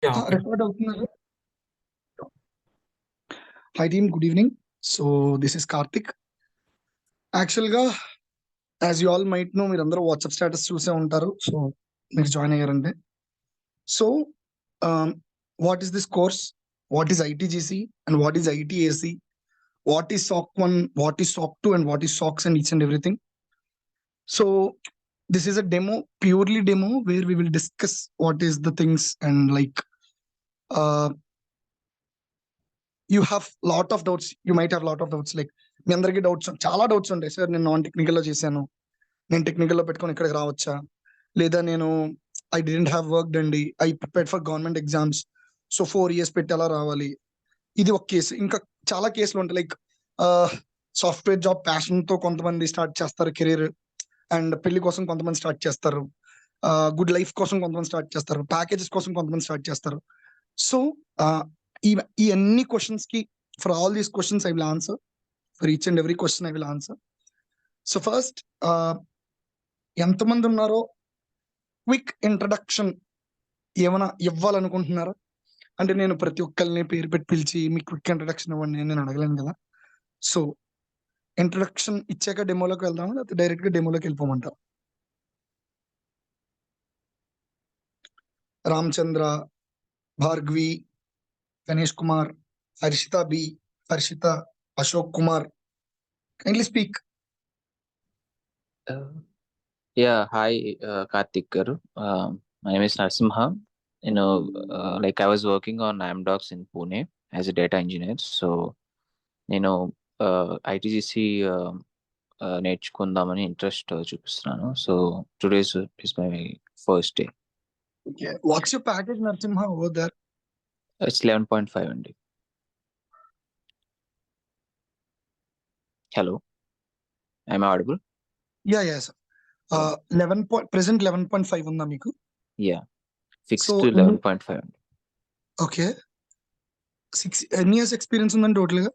Yeah, okay. Record అవుతున్నారు. Hi team, good evening. So this is Karthik. Actually గా as you all might know మీరందరూ WhatsApp status చూసే ఉంటారు. So మీరు join అయ్యారంటే. So what is this course? What is ITGC and what is ITAC? What is SOC 1? What is SOC 2? And what is SOCs and each and everything? So this is a demo, purely demo, where we will discuss what is the things and like uh, you have lot of doubts. You might have lot of doubts like మీ అందరికీ doubts చాలా doubts ఉంటాయి. Sir నేను non టెక్నికల్లో చేశాను, నేను టెక్నికల్లో పెట్టుకొని ఇక్కడికి రావచ్చా, లేదా నేను ఐ డిడెంట్ హ్యావ్ వర్క్ అండి, I prepared for government exams, so 4 years పెట్టి ఎలా రావాలి. ఇది ఒక కేసు. ఇంకా చాలా కేసులు ఉంటాయి. లైక్ సాఫ్ట్వేర్ జాబ్ ప్యాషన్తో కొంతమంది స్టార్ట్ చేస్తారు కెరీర్, అండ్ పెళ్లి కోసం కొంతమంది స్టార్ట్ చేస్తారు, గుడ్ లైఫ్ కోసం కొంతమంది స్టార్ట్ చేస్తారు, ప్యాకేజెస్ కోసం కొంతమంది స్టార్ట్ చేస్తారు. సో ఈ అన్ని క్వశ్చన్స్ కి, for all these questions I will answer. For each and every question I will answer. So first, ఎంతమంది ఉన్నారో క్విక్ ఇంట్రడక్షన్ ఏమైనా ఇవ్వాలనుకుంటున్నారా? అంటే నేను ప్రతి ఒక్కరిని పేరు పెట్టి పిలిచి మీకు క్విక్ ఇంట్రడక్షన్ ఇవ్వండి అని నేను అడగలేను కదా. సో ఇంట్రడక్షన్ ఇచ్చాక డెమోలోకి వెళ్దామా, లేకపోతే డైరెక్ట్ గా డెమోలోకి వెళ్ళిపోమంటారు? Ramachandra, Bhargavi, Ganesh Kumar, Harshita B, Harshita, Ashok Kumar, kindly speak. Hi, Karthik garu. My name is Narasimha. Like I was working on Amdocs in Pune as a data engineer. So, ITGC నేర్చుకుందామని ఇంట్రెస్ట్ చూపిస్తున్నాను. So today is my first day. What's your package Narasimha over there? It's 11.5 అండి. Hello, I'm audible? Yeah sir. 11 11.5 ఉందా మీకు? Yeah, fixed 11.5 అండి. Okay. ఎన్ని years experience ఉందండి total గా?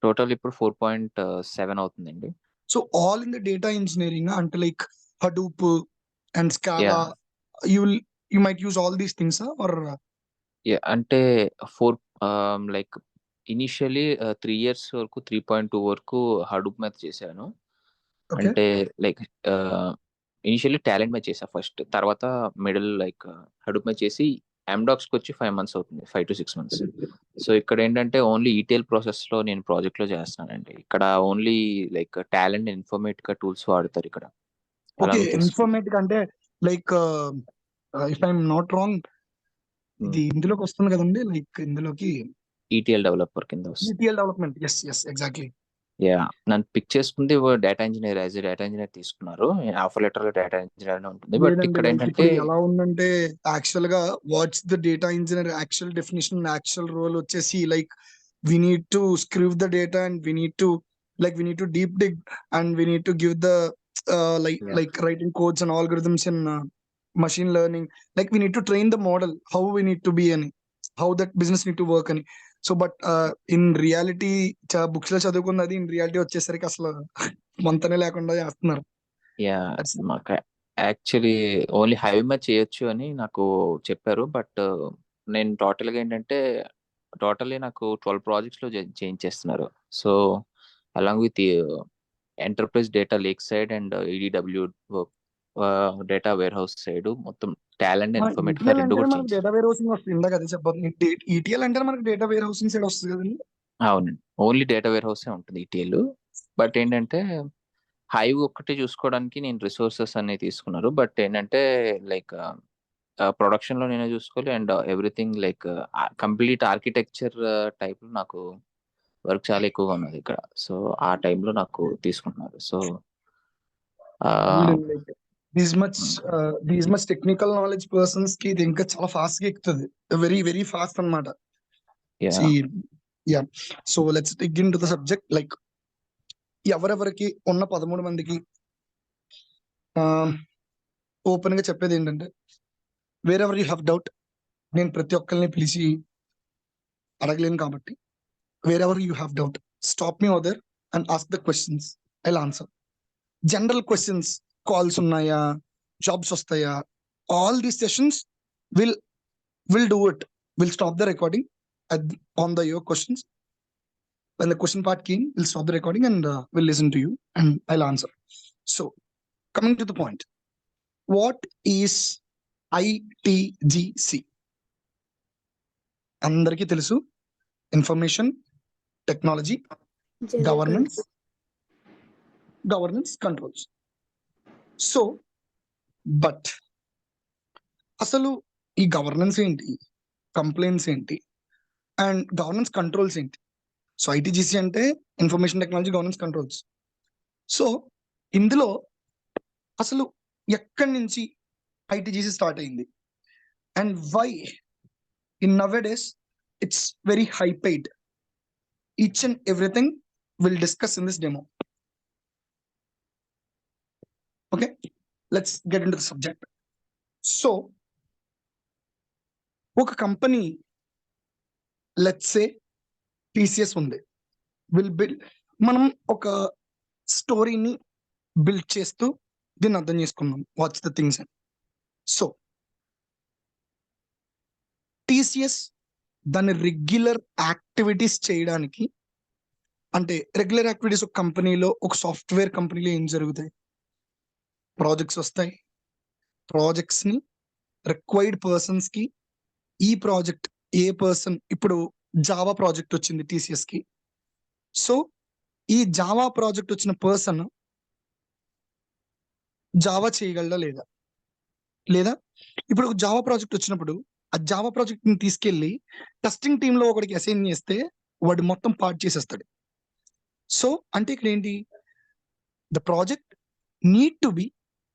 Total ఇప్పుడు 4.7 అవుతుందండి. So all in the data engineering, అంటే like Hadoop and Scala, you might use all these things are? అంటే 4 లైక్ ఇనిషియలీ 3 years వరకు 3.2 వరకు హడూప్ మీద చేశాను. అంటే లైక్ ఇనిషియల్లీ టాలెంట్ మీద చేసా ఫస్ట్, తర్వాత మిడిల్ లైక్ హడూప్ మీద చేసి Amdocs కి వచ్చి 5 months అవుతుంది, 5 to 6 months. సో ఇక్కడ ఏంటంటే ఓన్లీ ETL ప్రాసెస్ లో నేను ప్రాజెక్ట్ లో చేస్తున్నానండి. ఇక్కడ only like talent Informatica tools వాడతారు ఇక్కడ. ఓకే, ఇన్ఫర్మేటిక్ అంటే like if I'm not wrong, ఇది ఇందులోకి వస్తుంది కదండి, లైక్ ఇందులోకి ETL డెవలపర్ కింద వస్తుంది. ETL development. yes exactly. నన్ను పిక్ చేసుకుంది data engineer, as data engineer తీసుకున్నారు. ఆఫర్ లెటర్ లో డేటా ఇంజనీర్ ఉంటుంది. బట్ ఇక్కడ ఏంటంటే ఎలా ఉందంటే, యాక్చువల్ గా what's the data engineer actual definition, actual role వచ్చేసి like we need to scrape the data and we need to deep dig and we need to give the like writing codes and algorithms in machine learning, like we need to train the model how we need to be and how that business need to work అని. So but in reality books లో చదువుకున్నది in reality వచ్చేసరికి అసలు మంతనే లేకుండా చేస్తున్నారు. Actually only highway మీద చేయొచ్చు అని నాకు చెప్పారు. బట్ నేను టోటల్గా ఏంటంటే నాకు 12 ప్రాజెక్ట్స్ లో చేంజ్ చేస్తున్నారు. So along with enterprise data lake side and EDW data warehouse side మొత్తం టాలెంట్ ఇన్ఫర్మేటిక్ రెండు కూడా చేంజ్. డేటా వేర్ హౌసింగ్ వస్తుంది ఇందాక అదే చెప్పాలి. ETL అంటే మనకి డేటా వేర్ హౌసింగ్ సైడ్ వస్తుంది కదండి? అవునండి, ఓన్లీ డేటా వేర్ హౌసే ఉంటుంది ETL. బట్ ఏంటంటే హైవ్ ఒక్కటే చూసుకోవడానికి నేను రిసోర్సెస్ అన్ని తీసుకున్నారు. బట్ ఏంటంటే లైక్ ప్రొడక్షన్ లో నేనే చూసుకోవాలి and everything like complete architecture type లో నాకు వర్క్ చాలా ఎక్కువగా ఉన్నది ఇక్కడ. సో ఆ టైంలో నాకు తీసుకుంటున్నారు. So these much technical knowledge persons కి ఇది ఇంకా చాలా ఫాస్ట్ గా ఎక్కుతుంది, వెరీ వెరీ ఫాస్ట్ అన్నమాట. So let's dig in to the subject. Like ఎవరెవరికి ఉన్న 13 మందికి ఓపెన్ గా చెప్పేది ఏంటంటే, wear ever you have doubt, నేను ప్రతి ఒక్కరిని పిలిచి అడగలేను కాబట్టి wear ever you have doubt, stop me over and ask the questions, I will answer. General questions, calls ఉన్నాయా, జాబ్స్ వస్తాయా, all these sessions will We'll do it. We'll stop the recording on your questions. When the question part came, we'll stop the recording and we'll listen to you and I'll answer. So, coming to the point, what is ITGC? అందరికీ తెలుసు, information technology governance controls. So but అసలు ఈ governance ఏంటి, complaints ఏంటి, and governance controls ఏంటి? So ITGC అంటే information technology governance controls. So ఇందులో అసలు ఎక్కడి నుంచి ఐటీజీసీ స్టార్ట్ అయింది and why in nowadays it's very high paid. Each and everything will discuss in this demo. Okay, let's get in to the subject. So ఒక company, let's say TCS ఉంది, మనం ఒక స్టోరీని బిల్డ్ చేస్తూ దీన్ని అర్థం చేసుకుందాం, వాట్స్ ద థింగ్స్ అని. సో టీసీఎస్ దాని రెగ్యులర్ యాక్టివిటీస్ చేయడానికి, అంటే రెగ్యులర్ యాక్టివిటీస్ ఒక కంపెనీలో, ఒక సాఫ్ట్వేర్ కంపెనీలో ఏం జరుగుతాయి? ప్రాజెక్ట్స్ వస్తాయి, ప్రాజెక్ట్స్ ని రిక్వైర్డ్ పర్సన్స్ కి, ఈ ప్రాజెక్ట్ ఏ పర్సన్, ఇప్పుడు జావా ప్రాజెక్ట్ వచ్చింది టీసీఎస్ కి. సో ఈ జావా ప్రాజెక్ట్ వచ్చిన పర్సన్ జావా చేయగలడా లేదా? లేదా ఇప్పుడు ఒక జావా ప్రాజెక్ట్ వచ్చినప్పుడు ఆ జావా ప్రాజెక్ట్ ని తీసుకెళ్లి టెస్టింగ్ టీమ్ లో ఒకడికి అసైన్ చేస్తే వాడు మొత్తం పార్ట్ చేసేస్తాడు. సో అంటే ఇక్కడ ఏంటి, the project need to B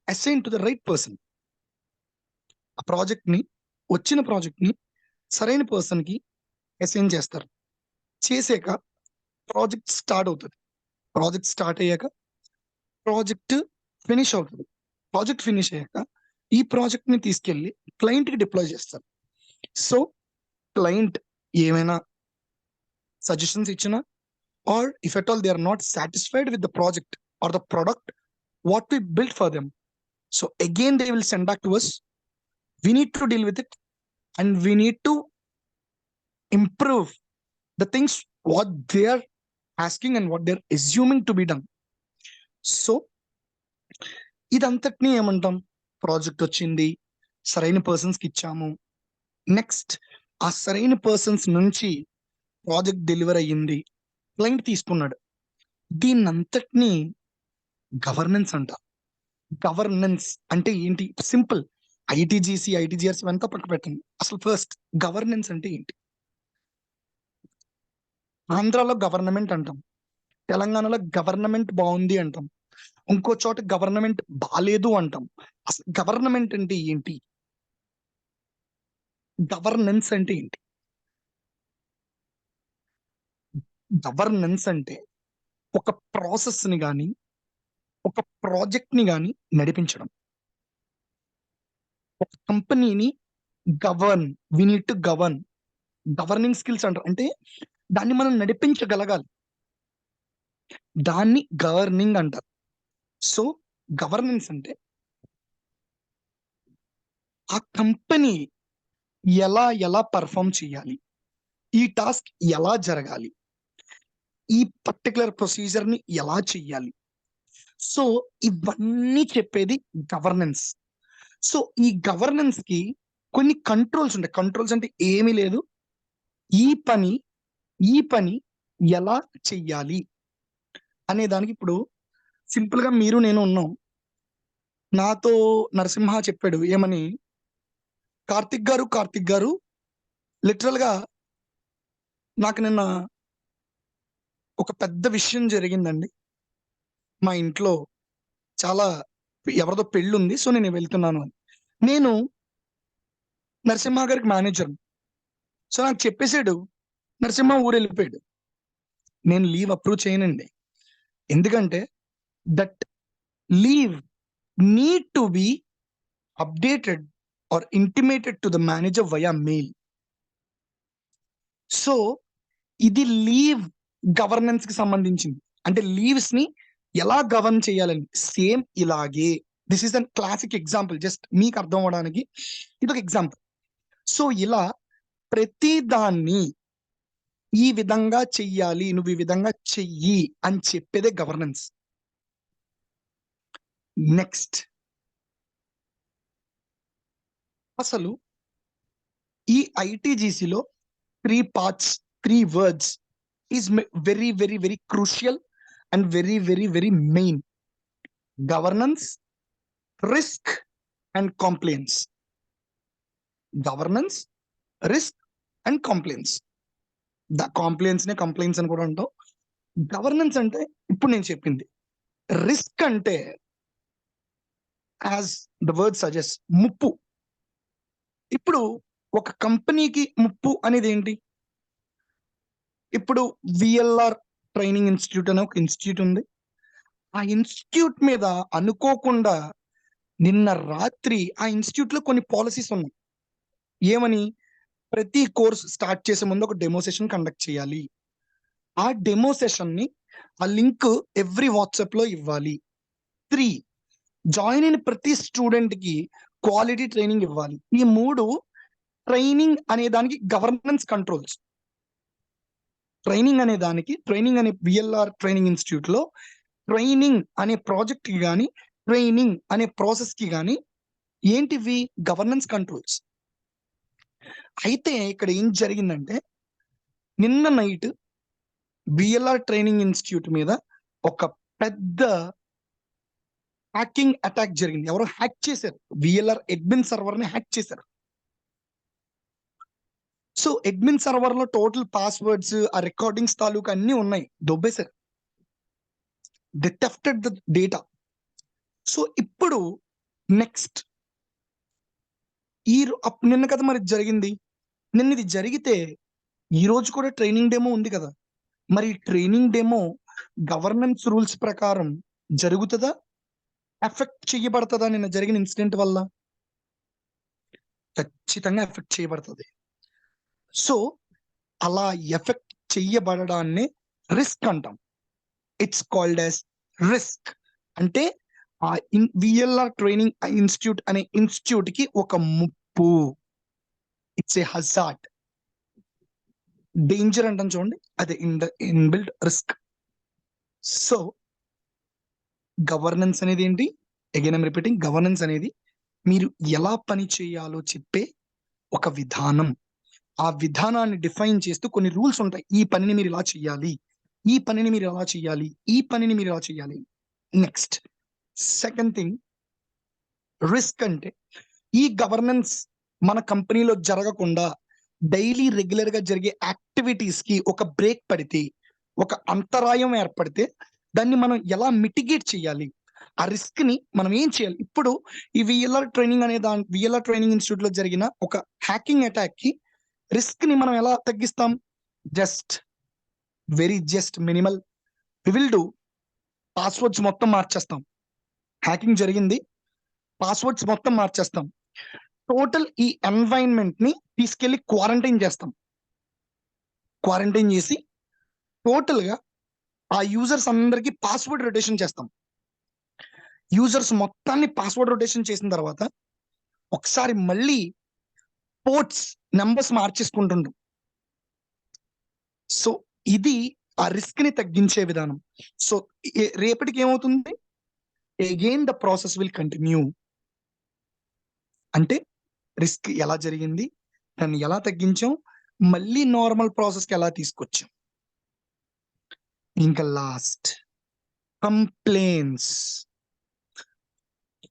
assign to the right person. ఆ ప్రాజెక్ట్ ని, వచ్చిన ప్రాజెక్ట్ ని సరైన పర్సన్ కి అసైన్ చేస్తారు. చేసాక ప్రాజెక్ట్ స్టార్ట్ అవుతుంది. ప్రాజెక్ట్ స్టార్ట్ అయ్యాక ప్రాజెక్ట్ ఫినిష్ అవుతుంది. ప్రాజెక్ట్ ఫినిష్ అయ్యాక ఈ ప్రాజెక్ట్ ని తీసుకెళ్లి క్లయింట్ కి డిప్లాయ్ చేస్తారు. సో క్లయింట్ ఏమైనా సజెషన్స్ ఇచ్చినా, or if at all they are not satisfied with the project or the product what we build for them, so again they will send back to us. We need to deal with it and we need to improve the things what they are asking and what they're assuming to be done. So ఇదంతటినీ ఏమంటాం, ప్రాజెక్ట్ వచ్చింది, సరైన persons కి ఇచ్చాము, next ఆ సరైన persons నుంచి ప్రాజెక్ట్ డెలివర్ అయ్యింది, క్లయింట్ తీసుకున్నాడు, దీన్నంతటినీ గవర్నెన్స్ అంట. గవర్నెన్స్ అంటే ఏంటి? సింపుల్, ఐటీజీసీ, ఐటీజీఆర్సీ అంతా పక్క పెట్టండి. అసలు ఫస్ట్ గవర్నెన్స్ అంటే ఏంటి? ఆంధ్రాలో గవర్నమెంట్ అంటాం, తెలంగాణలో గవర్నమెంట్ బాగుంది అంటాం, ఇంకో చోట గవర్నమెంట్ బాలేదు అంటాం. అసలు గవర్నమెంట్ అంటే ఏంటి? గవర్నెన్స్ అంటే ఏంటి? గవర్నెన్స్ అంటే ఒక ప్రాసెస్ ని కానీ, ఒక ప్రాజెక్ట్ ని కానీ నడిపించడం. ఒక కంపెనీని govern, we need to govern, governing skills అంటారు. అంటే దాన్ని మనం నడిపించగలగాలి, దాన్ని గవర్నింగ్ అంటారు. సో గవర్నెన్స్ అంటే ఆ కంపెనీ ఎలా పర్ఫామ్ చేయాలి, ఈ టాస్క్ ఎలా జరగాలి, ఈ పర్టికులర్ ప్రొసీజర్ ని ఎలా చెయ్యాలి. సో ఇవన్నీ చెప్పేది గవర్నెన్స్. సో ఈ గవర్నెన్స్ కి కొన్ని కంట్రోల్స్ ఉంటాయి. కంట్రోల్స్ అంటే ఏమీ లేదు, ఈ పని ఎలా చెయ్యాలి అనే దానికి. ఇప్పుడు సింపుల్ గా మీరు నేను ఉన్నాం, నాతో నరసింహ చెప్పాడు ఏమని, కార్తిక్ గారు లిటరల్ గా నాకు నిన్న ఒక పెద్ద విషయం జరిగిందండి, మా ఇంట్లో చాలా ఎవరిదో పెళ్ళి ఉంది, సో నేను వెళ్తున్నాను అని. నేను నరసింహ గారికి మేనేజర్, సో నాకు చెప్పేశాడు, నరసింహ ఊరు వెళ్ళిపోయాడు. నేను లీవ్ అప్రూవ్ చేయనండి, ఎందుకంటే that leave need to be updated or intimated to the manager via mail. So ఇది లీవ్ గవర్నెన్స్ కి సంబంధించింది, అంటే లీవ్స్ ని ఎలా గవర్న్ చేయాలని. సేమ్ ఇలాగే, this is an classic example, just మీకు అర్థం అవడానికి ఇది ఒక ఎగ్జాంపుల్. సో ఇలా ప్రతి దాన్ని ఈ విధంగా చెయ్యాలి, నువ్వు ఈ విధంగా చెయ్యి అని చెప్పేదే గవర్నెన్స్. నెక్స్ట్, అసలు ఈ ఐటీజీసీలో 3 parts, 3 words is very, very, very crucial and very, very, very main. Governance, risk and compliance. Governance, risk and compliance. The compliance నే కంప్లైంట్స్ అని కూడా అంటాం. గవర్నెన్స్ అంటే ఇప్పుడు నేను చెప్పింది. రిస్క్ అంటే యాజ్ ద వర్డ్ సజెస్ట్, ముప్పు. ఇప్పుడు ఒక కంపెనీకి ముప్పు అనేది ఏంటి? ఇప్పుడు విఎల్ఆర్ ట్రైనింగ్ ఇన్స్టిట్యూట్ అనే ఒక ఇన్స్టిట్యూట్ ఉంది. ఆ ఇన్స్టిట్యూట్ మీద అనుకోకుండా నిన్న రాత్రి ఆ ఇన్స్టిట్యూట్ లో కొన్ని పాలసీస్ ఉన్నాయి. ఏమని? ప్రతి కోర్స్ స్టార్ట్ చేసే ముందు ఒక డెమో సెషన్ కండక్ట్ చేయాలి. ఆ డెమో సెషన్ ని ఆ లింక్ ఎవ్రీ వాట్సాప్ లో ఇవ్వాలి. 3, జాయిన్ అయిన ప్రతి స్టూడెంట్ కి క్వాలిటీ ట్రైనింగ్ ఇవ్వాలి. ఈ 3 ట్రైనింగ్ అనే దానికి గవర్నెన్స్ కంట్రోల్స్. ట్రైనింగ్ అనే విఎల్ఆర్ ట్రైనింగ్ ఇన్స్టిట్యూట్ లో ట్రైనింగ్ అనే ప్రాజెక్ట్ కి కానీ, ట్రైనింగ్ అనే ప్రాసెస్ కి కానీ ఏంటివి? Governance controls. అయితే ఇక్కడ ఏం జరిగిందంటే, నిన్న నైట్ విఎల్ఆర్ ట్రైనింగ్ ఇన్స్టిట్యూట్ మీద ఒక పెద్ద హ్యాకింగ్ అటాక్ జరిగింది. ఎవరో హ్యాక్ చేశారు. విఎల్ఆర్ అడ్మిన్ సర్వర్ ని హ్యాక్ చేశారు. సో అడ్మిన్ సర్వర్ లో టోటల్ పాస్వర్డ్స్, ఆ రికార్డింగ్స్ తాలూకు అన్ని ఉన్నాయి, దొబ్బేశారు. The thefted the data. So ఇప్పుడు నెక్స్ట్ నిన్న కదా మరి జరిగింది. నిన్న ఇది జరిగితే ఈ రోజు కూడా ట్రైనింగ్ డెమో ఉంది కదా. మరి ట్రైనింగ్ డెమో గవర్నెన్స్ రూల్స్ ప్రకారం జరుగుతుందా? ఎఫెక్ట్ చేయబడుతుందా? నిన్న జరిగిన ఇన్సిడెంట్ వల్ల ఖచ్చితంగా ఎఫెక్ట్ చేయబడుతుంది. సో అలా ఎఫెక్ట్ చెయ్యబడడాన్ని రిస్క్ అంటాం. It's called as risk. అంటే ఆ విఎల్ఆర్ ట్రైనింగ్ ఇన్స్టిట్యూట్ అనే ఇన్స్టిట్యూట్ కి ఒక ముప్పు. It's a hazard. డేంజర్ అంటాం చూడండి, అదే ఇన్బిల్డ్ రిస్క్. సో గవర్నెన్స్ అనేది ఏంటి? అగైన్ ఐమ్ రిపీటింగ్, గవర్నెన్స్ అనేది మీరు ఎలా పని చేయాలో చెప్పే ఒక విధానం. ఆ విధానాన్ని డిఫైన్ చేస్తూ కొన్ని రూల్స్ ఉంటాయి. ఈ పనిని మీరు ఇలా చేయాలి, ఈ పనిని మీరు ఎలా చేయాలి, ఈ పనిని మీరు ఎలా చేయాలి. నెక్స్ట్, సెకండ్ థింగ్, రిస్క్ అంటే ఈ గవర్నెన్స్ మన కంపెనీలో జరగకుండా డైలీ రెగ్యులర్ గా జరిగే యాక్టివిటీస్ కి ఒక బ్రేక్ పడితే, ఒక అంతరాయం ఏర్పడితే దాన్ని మనం ఎలా మిటిగేట్ చేయాలి, ఆ రిస్క్ ని మనం ఏం చేయాలి. ఇప్పుడు ఈ విఎల్ఆర్ ట్రైనింగ్ ఇన్స్టిట్యూట్ లో జరిగిన ఒక హ్యాకింగ్ అటాక్ కి రిస్క్ ని మనం ఎలా తగ్గిస్తాం? Just minimal. We will do, passwords మొత్తం మార్చేస్తాం. హ్యాకింగ్ జరిగింది, పాస్వర్డ్స్ మొత్తం మార్చేస్తాం. టోటల్ ఈ ఎన్వైరన్మెంట్ ని తీసుకెళ్లి క్వారంటైన్ చేస్తాం. క్వారంటైన్ చేసి టోటల్ గా ఆ యూజర్స్ అందరికి పాస్వర్డ్ రొటేషన్ చేస్తాం. యూజర్స్ మొత్తాన్ని పాస్వర్డ్ రొటేషన్ చేసిన తర్వాత ఒకసారి మళ్ళీ పోర్ట్స్ నెంబర్స్ మార్చేసుకుంటుంటాం. సో ఇది ఆ రిస్క్ ని తగ్గించే విధానం. సో రేపటికి ఏమవుతుంది? Again the process will continue. అంటే రిస్క్ ఎలా జరిగింది, దాన్ని ఎలా తగ్గించాం, మళ్ళీ నార్మల్ ప్రాసెస్ కి ఎలా తీసుకొచ్చాం. ఇంకా లాస్ట్, కంప్లైంట్స్.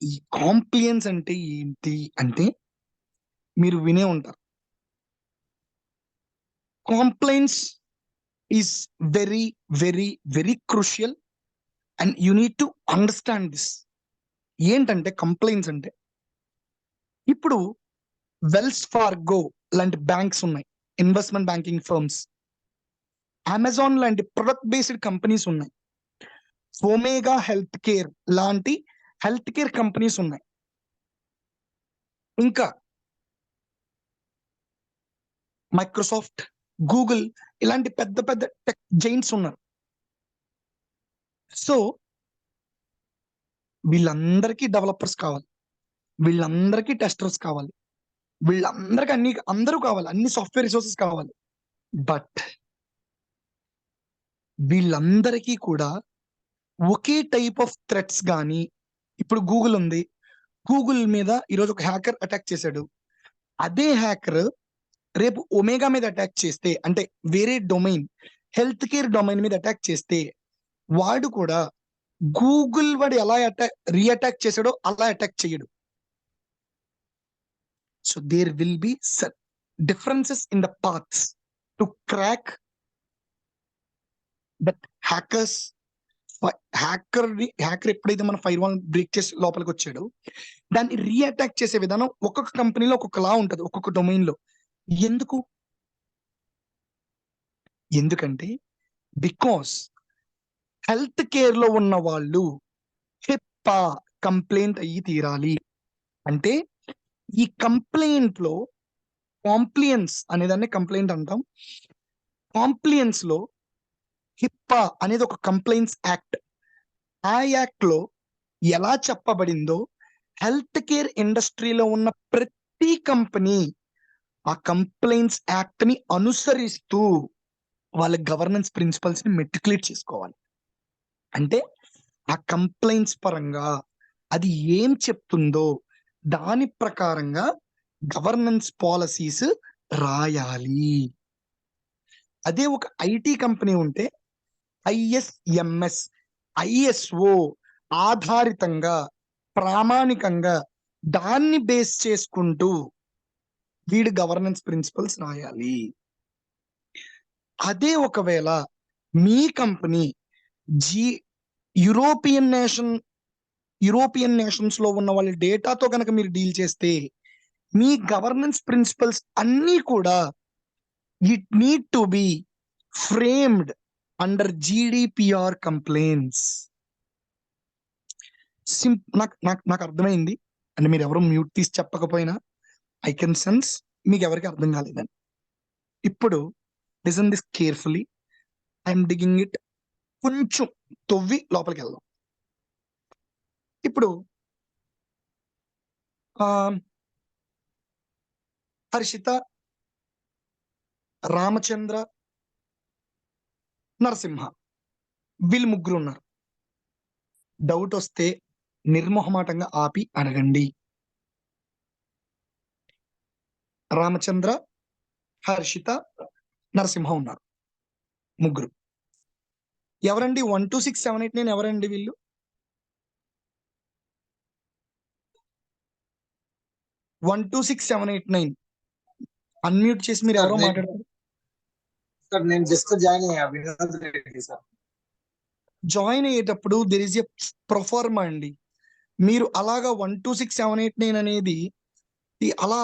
ఈ కాంప్లియన్స్ అంటే ఏంటి అంటే మీరు వినే ఉంటారు. Complaints is very, very, very crucial and you need to understand this. ఏంటంటే కంప్లైంట్స్ అంటే, ఇప్పుడు వెల్స్ ఫార్గో లాంటి బ్యాంక్స్ ఉన్నాయి, ఇన్వెస్ట్మెంట్ బ్యాంకింగ్ ఫర్మ్స్. అమెజాన్ లాంటి ప్రొడక్ట్ బేస్డ్ కంపెనీస్ ఉన్నాయి. ఒమేగా హెల్త్ కేర్ లాంటి హెల్త్ కేర్ కంపెనీస్ ఉన్నాయి. ఇంకా మైక్రోసాఫ్ట్, గూగుల్ ఇలాంటి పెద్ద పెద్ద టెక్ జైంట్స్ ఉన్నారు. సో వీళ్ళందరికీ డెవలపర్స్ కావాలి, వీళ్ళందరికీ టెస్టర్స్ కావాలి. వీళ్ళందరికి అందరూ కావాలి, అన్ని సాఫ్ట్వేర్ రిసోర్సెస్ కావాలి. బట్ వీళ్ళందరికీ కూడా ఒకే టైప్ ఆఫ్ థ్రెట్స్ గాని, ఇప్పుడు గూగుల్ ఉంది. గూగుల్ మీద ఈరోజు ఒక హ్యాకర్ అటాక్ చేశాడు. అదే హ్యాకర్ రేపు ఒమేగా మీద అటాక్ చేస్తే, అంటే వేరే డొమైన్, హెల్త్ కేర్ డొమైన్ మీద అటాక్ చేస్తే, వాడు కూడా గూగుల్ వాడు ఎలా రీఅటాక్ చేశాడో అలా అటాక్ చేయడు. So there will be differences in the paths to crack that hackers. హ్యాకర్ ఎప్పుడైతే మన ఫైర్ వాల్ బ్రేక్ చేసి లోపలికి వచ్చాడో, దాన్ని రీఅటాక్ చేసే విధానం ఒక్కొక్క కంపెనీలో ఒక్కొక్కలా ఉంటది, ఒక్కొక్క డొమైన్ లో. ఎందుకంటే బికాస్ హెల్త్ కేర్ లో ఉన్న వాళ్ళు హిప్పా కంప్లైంట్ అయ్యి తీరాలి. అంటే ఈ కంప్లైంట్ లో కాంప్లియన్స్ అనేదాన్ని కంప్లైంట్ అంటాం. కాంప్లియన్స్ లో హిప్పా అనేది ఒక కంప్లైంట్స్ యాక్ట్. ఆ యాక్ట్ లో ఎలా చెప్పబడిందో హెల్త్ కేర్ ఇండస్ట్రీలో ఉన్న ప్రతి కంపెనీ ఆ కంప్లైంట్స్ యాక్ట్ ని అనుసరిస్తూ వాళ్ళ గవర్నెన్స్ ప్రిన్సిపల్స్ ని మెట్రికులేట్ చేసుకోవాలి. అంటే ఆ కంప్లైంట్స్ పరంగా అది ఏం చెప్తుందో దాని ప్రకారంగా గవర్నెన్స్ పాలసీస్ రాయాలి. అదే ఒక ఐటీ కంపెనీ ఉంటే ISMS, ISO ఆధారితంగా ప్రామాణికంగా దాన్ని బేస్ చేసుకుంటూ వీడు గవర్నెన్స్ ప్రిన్సిపల్స్ రాయాలి. అదే ఒకవేళ మీ కంపెనీ యూరోపియన్ నేషన్స్ లో ఉన్న వాళ్ళ డేటాతో కనుక మీరు డీల్ చేస్తే, మీ గవర్నెన్స్ ప్రిన్సిపల్స్ అన్నీ కూడా it need to B framed under GDPR complaints. నాకు అర్థమైంది. అంటే మీరు ఎవరు మ్యూట్ తీసి చెప్పకపోయినా ఐ కెన్ సెన్స్ మీకు ఎవరికి అర్థం కాలేదని. ఇప్పుడు listen this carefully, I'm digging it. కొంచెం తవ్వి లోపలికి వెళ్దాం. ఇప్పుడు హర్షిత, రామచంద్ర, నరసింహ వీళ్ళు ముగ్గురు ఉన్నారు. డౌట్ వస్తే నిర్మోహమాటంగా ఆపి అడగండి. రామచంద్ర, హర్షిత, నరసింహ ఉన్నారు ముగ్గురు. ఎవరండి 126789 ఎవరండి వీళ్ళు? వన్ 26789 అన్మ్యూట్ చేసి మీరు ఎవరో మాట్లాడతారు. సార్ నేను జస్ట్ జాయిన్ అయ్యా, వినోద్ రెడ్డి సార్. జాయిన్ అయ్యేటప్పుడు దెర్ ఇస్ ఎ ప్రొఫార్మా అండి. మీరు అలాగా 126789 అనేది అలా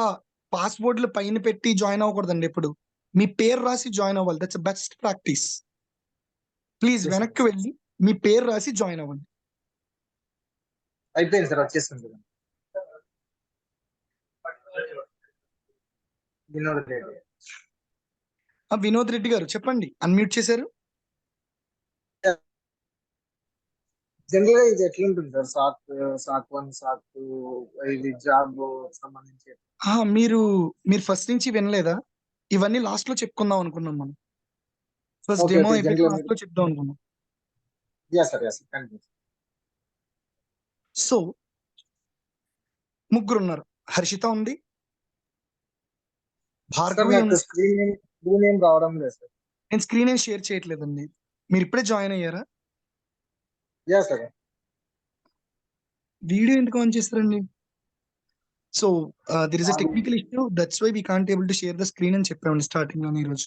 పాస్వర్డ్లు పైన పెట్టి జాయిన్ అవ్వకూడదండి. ఎప్పుడు మీ పేరు రాసి జాయిన్ అవ్వాలి. That's best practice. ప్లీజ్ వెనక్కి వెళ్ళి మీ పేరు రాసి జాయిన్ అవ్వండి. అయిపోయింది సార్, వచ్చేస్తుంది. వినోద్ రెడ్డి. వినోద్ రెడ్డి గారు చెప్పండి, అన్మ్యూట్ చేశారు. జనరల్ గా ఇది ఎట్లా ఉంటుంది సార్? సాక్ 1, సాక్ 2 ఇది జాబ్ సంబంధించి. మీరు ఫస్ట్ నుంచి వినలేదా? ఇవన్నీ లాస్ట్ లో చెప్పుకుందాం అనుకున్నాం మనం. ఫస్ట్ డెమో అయిపోయి లాస్ట్ లో చెప్దాం అనుకున్నాం. సో ముగ్గురు ఉన్నారు. హర్షిత ఉంది, భార్గవి ఉంది. స్క్రీన్ రావడం లేదు సార్. నేను స్క్రీన్ ఏం షేర్ చేయట్లేదండి. మీరు ఇప్పుడే జాయిన్ అయ్యారా? వీడియో ఎందుకు ఆన్ చేస్తారండి? So there is a technical issue, that's why we can't able to share the screen అని చెప్పామండి స్టార్టింగ్ లో ఈరోజు.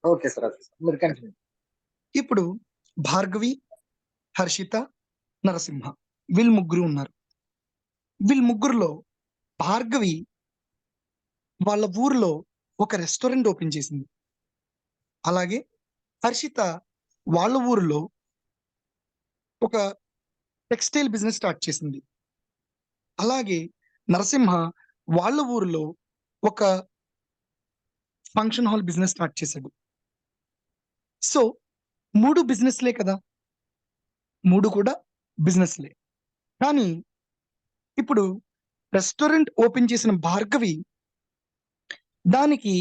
ఓకే సార్, మీరు కంటిన్యూ. ఇప్పుడు భార్గవి, హర్షిత, నరసింహ వీళ్ళు ముగ్గురు ఉన్నారు. వీళ్ళ ముగ్గురులో భార్గవి వాళ్ళ ఊర్లో ఒక రెస్టారెంట్ ఓపెన్ చేసింది. అలాగే హర్షిత వాళ్ళ ఊరిలో ఒక టెక్స్టైల్ బిజినెస్ స్టార్ట్ చేసింది. అలాగే నరసింహ వాళ్ళ ఊరిలో ఒక ఫంక్షన్ హాల్ బిజినెస్ స్టార్ట్ చేశాడు. సో 3 బిజినెస్లే కదా, 3 కూడా బిజినెస్లే. కానీ ఇప్పుడు రెస్టారెంట్ ఓపెన్ చేసిన భార్గవి దానికి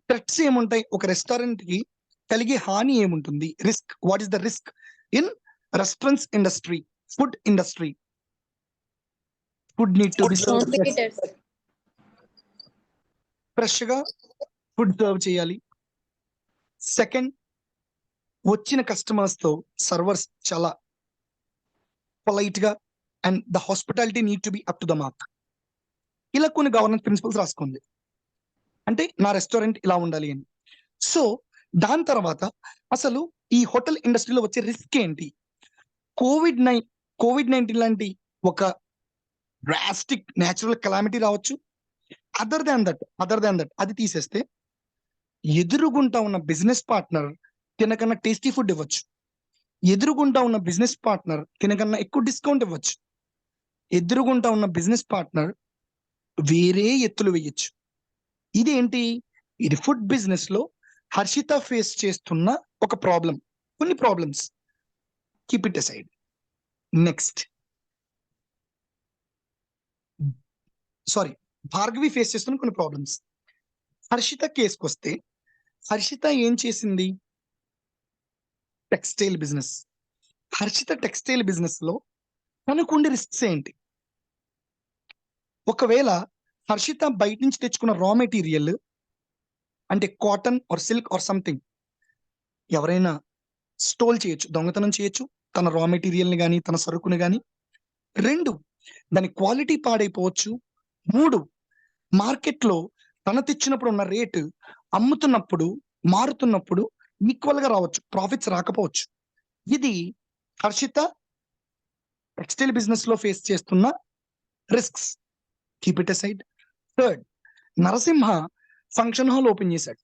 థ్రెట్స్ ఏముంటాయి, ఒక రెస్టారెంట్ కి కలిగే హాని ఏముంటుంది, risk, what is the risk in restaurants industry, food industry? Food need to B serve Competitors. Fresh గా ఫుడ్ సర్వ్ చేయాలి. సెకండ్, వచ్చిన కస్టమర్స్ తో సర్వర్స్ చాలా పొలైట్ గా, and the hospitality need to be up to the mark. ఇలా కొన్ని governance principles రాసుకుంది, అంటే నా రెస్టారెంట్ ఇలా ఉండాలి అని. సో దాని తర్వాత అసలు ఈ హోటల్ ఇండస్ట్రీలో వచ్చే రిస్క్ ఏంటి? కోవిడ్-19 లాంటి ఒక డ్రాస్టిక్ న్యాచురల్ కెలామిటీ రావచ్చు. అదర్ దాన్ దట్ అది తీసేస్తే ఎదురుగుంటా ఉన్న బిజినెస్ పార్ట్నర్ తినకన్నా టేస్టీ ఫుడ్ ఇవ్వచ్చు, ఎదురుగుంటా ఉన్న బిజినెస్ పార్ట్నర్ తినకన్నా ఎక్కువ డిస్కౌంట్ ఇవ్వచ్చు, ఎదురుగుంటా ఉన్న బిజినెస్ పార్ట్నర్ వేరే ఎత్తులు వేయచ్చు. ఇదేంటి? ఇది ఫుడ్ బిజినెస్ లో హర్షిత ఫేస్ చేస్తున్న ఒక ప్రాబ్లం, కొన్ని problems. Keep it aside. Next, Bhargavi face చేస్తున్న కొన్ని ప్రాబ్లమ్స్. హర్షిత కేసుకు వస్తే హర్షిత ఏం చేసింది? Textile business. Harshita textile business లో తనకుండే రిస్క్స్ ఏంటి? ఒకవేళ హర్షిత బయట నుంచి తెచ్చుకున్న రా మెటీరియల్ అంటే cotton or silk or something ఎవరైనా స్టోల్ చేయొచ్చు, దొంగతనం చేయొచ్చు తన రా మెటీరియల్ ని కానీ తన సరుకుని కానీ. 2, దాని క్వాలిటీ పాడైపోవచ్చు. 3, మార్కెట్లో తన తెచ్చినప్పుడు ఉన్న రేటు అమ్ముతున్నప్పుడు మారుతున్నప్పుడు ఈక్వల్ గా రావచ్చు, ప్రాఫిట్స్ రాకపోవచ్చు. ఇది హర్షిత టెక్స్టైల్ బిజినెస్ లో ఫేస్ చేస్తున్న risks. Keep it aside. 3rd, Narasimha function hall open చేశాడు.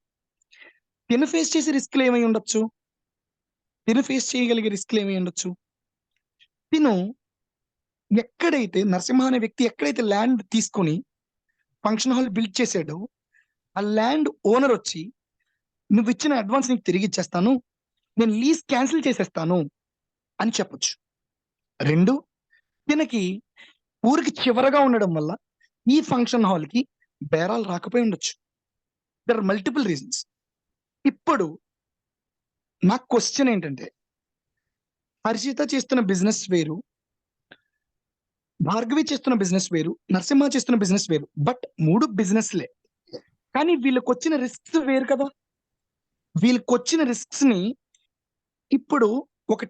తిను ఫేస్ చేసే రిస్క్లు ఏమై ఉండొచ్చు? తిను ఫేస్ చేయగలిగే రిస్క్లు ఏమై ఉండొచ్చు? తిను ఎక్కడైతే నరసింహ అనే వ్యక్తి ఎక్కడైతే ల్యాండ్ తీసుకొని ఫంక్షన్ హాల్ బిల్డ్ చేశాడో ఆ ల్యాండ్ ఓనర్ వచ్చి నువ్వు ఇచ్చిన అడ్వాన్స్ నీకు తిరిగి ఇచ్చేస్తాను, నేను లీజ్ క్యాన్సిల్ చేసేస్తాను అని చెప్పొచ్చు. 2, దీనికి ఊరికి చివరగా ఉండడం వల్ల ఈ ఫంక్షన్ హాల్ కి బేరాలు రాకపోయి ఉండొచ్చు. There are multiple reasons. ఇప్పుడు నా క్వశ్చన్ ఏంటంటే, హర్షిత చేస్తున్న బిజినెస్ వేరు, భార్గవి చేస్తున్న బిజినెస్ వేరు, నరసింహ చేస్తున్న బిజినెస్ వేరు. బట్ 3 బిజినెస్లే, కానీ వీళ్ళకి వచ్చిన రిస్క్స్ వేరు కదా. వీళ్ళకి వచ్చిన రిస్క్స్ ని ఇప్పుడు ఒక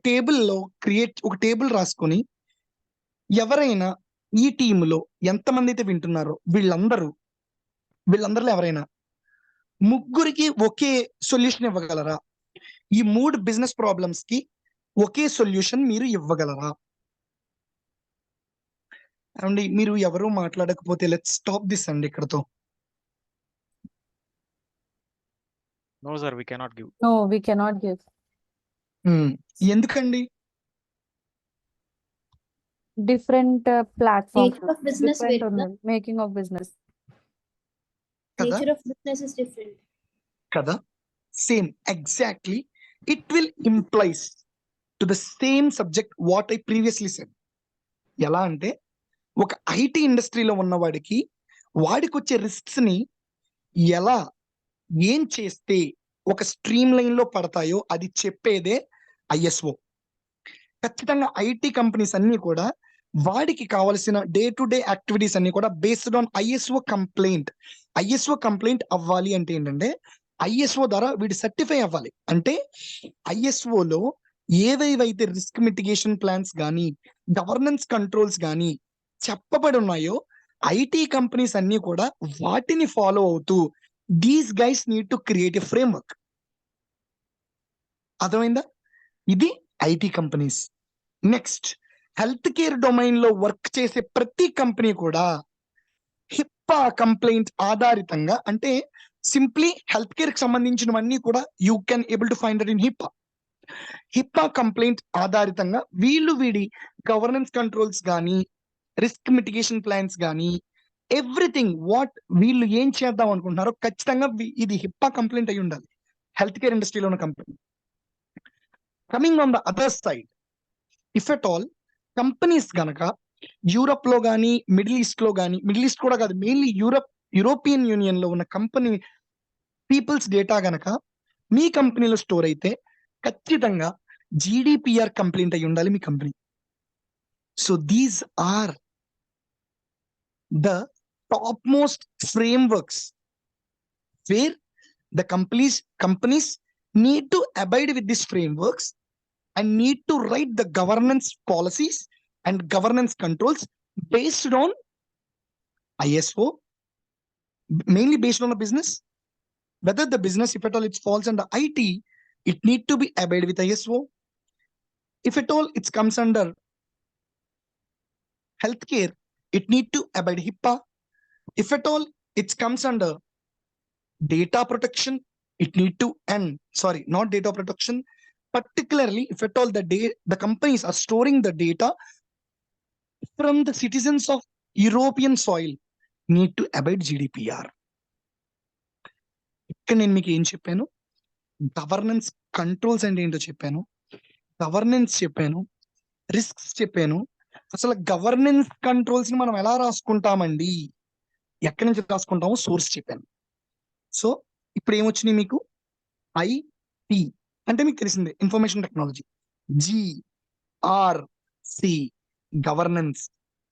టేబుల్ రాసుకొని ఎవరైనా ఈ టీంలో ఎంతమంది అయితే వింటున్నారో వీళ్ళందరిలో ఎవరైనా ముగ్గురికి ఒకే సొల్యూషన్ ఇవ్వగలరా? ఈ 3 బిజినెస్ ప్రాబ్లమ్స్ కి ఒకే సొల్యూషన్ మీరు ఇవ్వగలరా? అండి మీరు ఎవరు మాట్లాడకపోతే లెట్స్ స్టాప్ దిస్ అండి ఇక్కడతో. No, sir, we cannot give. No, we cannot give. ఎందుకండి? Different platforms, Nature of business different వేరు కదా? on making of business. కదా Nature of business is different. కదా same exactly it will implies to the same subject what I previously said. ఎలా అంటే ఒక IT ఇండస్ట్రీలో ఉన్నవాడికి వాడికి వచ్చే రిస్క్స్ ని ఎలా ఏం చేస్తే ఒక స్ట్రీమ్ లైన్ లో పడతాయో అది చెప్పేదే ఐఎస్ఓ. ఖచ్చితంగా ఐటీ కంపెనీస్ అన్ని కూడా వాడికి కావాల్సిన డే టు డే యాక్టివిటీస్ అన్ని కూడా బేస్డ్ ఆన్ ఐఎస్ఓ కంప్లైంట్ అవ్వాలి. అంటే ఏంటంటే ఐఎస్ఓ ద్వారా వీడు సర్టిఫై అవ్వాలి. అంటే ఐఎస్ఓలో ఏవేవైతే రిస్క్ మిటిగేషన్ ప్లాన్స్ కానీ గవర్నెన్స్ కంట్రోల్స్ కానీ చెప్పబడి ఉన్నాయో ఐటీ కంపెనీస్ అన్ని కూడా వాటిని ఫాలో అవుతూ these guys need to create a framework. అర్థమైందా? ఇది IT companies. Next, health care domain లో వర్క్ చేసే ప్రతి కంపెనీ కూడా హిప్పా కంప్లైంట్ ఆధారితంగా, అంటే సింప్లీ హెల్త్ కేర్ కి సంబంధించినవన్నీ కూడా you can able to find it in HIPAA compliant ఆధారితంగా వీడి గవర్నెన్స్ కంట్రోల్స్ కానీ రిస్క్ మిటిగేషన్ ప్లాన్స్ కానీ ఎవ్రీథింగ్ వాట్ వీళ్ళు ఏం చేద్దాం అనుకుంటున్నారో ఖచ్చితంగా ఇది హిప్పా కంప్లైంట్ అయి ఉండాలి హెల్త్ కేర్ ఇండస్ట్రీలో ఉన్న company. Coming on the other side, if at all companies గనక యూరప్ లో కానీ మిడిల్ ఈస్ట్ లో కానీ, మిడిల్ ఈస్ట్ కూడా కాదు, మెయిన్లీ యూరోపియన్ యూనియన్ లో ఉన్న కంపెనీ పీపుల్స్ డేటా గనక మీ కంపెనీలో స్టోర్ అయితే ఖచ్చితంగా GDPR కంప్లైంట్ అయి ఉండాలి మీ కంపెనీ. So these are the top most frameworks where the companies need to abide with these frameworks and need to write the governance policies and governance controls based on ISO, mainly based on a business. Whether the business, if at all it falls under IT, it need to be abide with ISO. If at all it comes under healthcare, it need to abide HIPAA. If at all it comes under data protection, it need to not data protection, particularly if at all the companies are storing the data from the citizens of European soil, need to abide GDPR. ఇక్కడ నేను మీకు ఏం చెప్పాను, governance controls అంటే ఏంటో చెప్పాను, governance చెప్పాను, risks చెప్పాను. అసలు గవర్నెన్స్ కంట్రోల్స్ ని మనం ఎలా రాసుకుంటామండి, ఎక్కడి నుంచి రాసుకుంటామో సోర్స్ చెప్పాను. సో ఇప్పుడు ఏమొచ్చినాయి మీకు, IT అంటే మీకు తెలిసిందే information technology, GRC governance,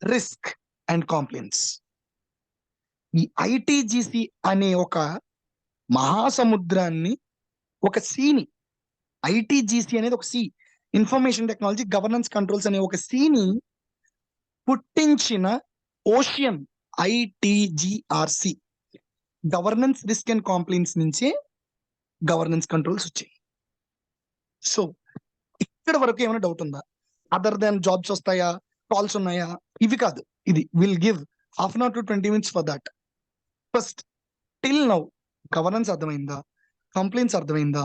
risk and compliance. ఈ ITGC అనే ఒక మహాసముద్రాన్ని, ఒక సీని, ITGC అనేది ఒక sea, information technology governance controls అనే ఒక సీని పుట్టించిన ocean ITGRC. Governance, risk and compliance నుంచే గవర్నెన్స్ కంట్రోల్స్ వచ్చాయి. సో ఇక్కడ వరకు ఏమైనా డౌట్ ఉందా? అదర్ దాన్ జాబ్స్ వస్తాయా, కాల్స్ ఉన్నాయా, ఇవి కాదు. ఇది will give half an hour to 20 minutes for that. First till now governance అర్థమైందా, కంప్లైంట్స్ అర్థమైందా,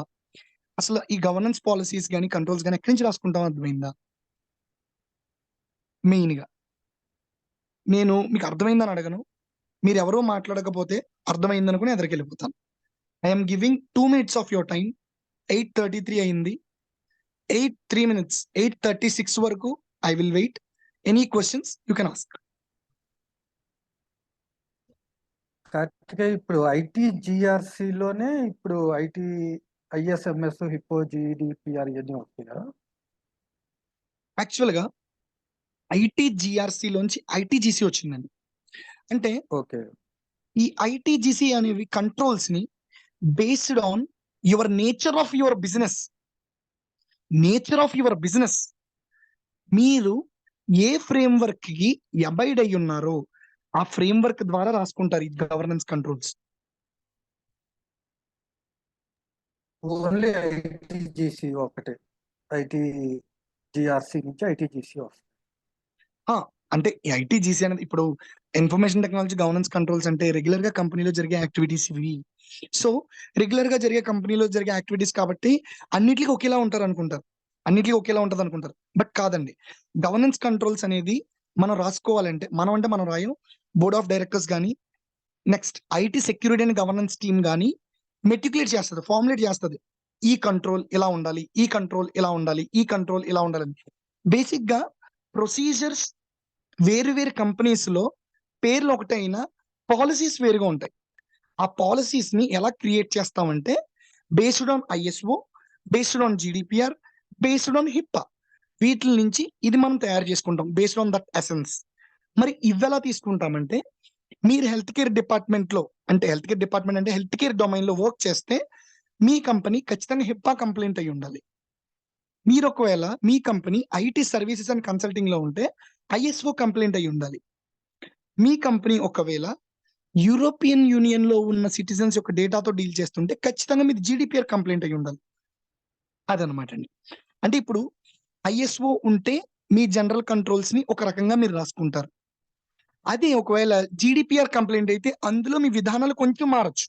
అసలు ఈ గవర్నెన్స్ పాలసీస్ కానీ కంట్రోల్స్ కానీ ఎక్కడి నుంచి రాసుకుంటాం అర్థమైందా? మెయిన్ గా నేను మీకు అర్థమైందని అడగను, మీరు ఎవరో మాట్లాడకపోతే అర్థమైంది అనుకుని ఎదురుకి వెళ్ళిపోతాను. I'm giving 2 minutes of your time. 8:33 అయింది. 3 minutes 8:36 వరకు I will wait. Any questions you can ask. కరెక్ట్గా ఇప్పుడు ITGRC లోనే ఇప్పుడు ISMS, హిప్పో, GDPR ఇవన్నీ వస్తాయి కదా. యాక్చువల్ గా ITGRC లోంచి ITGC వచ్చిందండి. అంటే ఓకే, ఈ ITGC అనేవి కంట్రోల్స్ ని based on your nature of your business, మీరు ఏ ఫ్రేమ్వర్క్ కి అబైడ్ అయి ఉన్నారో ఆ ఫ్రేమ్వర్క్ ద్వారా రాసుకుంటారు e governance controls. Only ITGC ఒకటే, ITGRC నుంచి ITGC వస్తుంది. అంటే ITGC అనేది ఇప్పుడు ఇన్ఫర్మేషన్ టెక్నాలజీ గవర్నెన్స్ కంట్రోల్స్ అంటే రెగ్యులర్ గా కంపెనీలో జరిగే యాక్టివిటీస్ ఇవి. సో రెగ్యులర్ గా జరిగే కంపెనీలో జరిగే యాక్టివిటీస్ కాబట్టి అన్నిటికీ ఒకేలా ఉంటారు అనుకుంటారు, అన్నిటికీ ఒకేలా ఉంటది అనుకుంటారు. బట్ కాదండి. గవర్నెన్స్ కంట్రోల్స్ అనేది మనం రాసుకోవాలంటే, మనం రాయం, బోర్డ్ ఆఫ్ డైరెక్టర్స్ కానీ, next IT security and governance team కానీ మెటిక్యులేట్ చేస్తుంది, ఫార్ములేట్ చేస్తుంది. ఈ కంట్రోల్ ఇలా ఉండాలి, ఈ కంట్రోల్ ఇలా ఉండాలి, ఈ కంట్రోల్ ఇలా ఉండాలి. బేసిక్ గా ప్రొసీజర్స్ వేరు వేరు కంపెనీస్ లో పేర్లు ఒకటైనా పాలసీస్ వేరుగా ఉంటాయి. ఆ పాలసీస్ ని ఎలా క్రియేట్ చేస్తామంటే based on ISO, based on GDPR, based on HIPAA, వీటి నుంచి ఇది మనం తయారు చేసుకుంటాం బేస్డ్ ఆన్ దట్ ఎసెన్స్. మరి ఇవెలా తీసుకుంటామంటే, మీరు హెల్త్ కేర్ డిపార్ట్మెంట్ అంటే హెల్త్ కేర్ డొమైన్ లో వర్క్ చేస్తే మీ కంపెనీ ఖచ్చితంగా HIPAA కంప్లైంట్ అయి ఉండాలి. మీరు ఒకవేళ మీ company IT services and consulting లో ఉంటే ISO కంప్లైంట్ అయి ఉండాలి. మీ కంపెనీ ఒకవేళ యూరోపియన్ యూనియన్ లో ఉన్న సిటిజన్స్ యొక్క డేటాతో డీల్ చేస్తుంటే ఖచ్చితంగా మీది GDPR కంప్లైంట్ అయి ఉండాలి. అదనమాట అండి. అంటే ఇప్పుడు ISO ఉంటే మీ జనరల్ కంట్రోల్స్ ని ఒక రకంగా మీరు రాసుకుంటారు. అదే ఒకవేళ GDPR కంప్లైంట్ అయితే అందులో మీ విధానాలు కొంచెం మారచ్చు,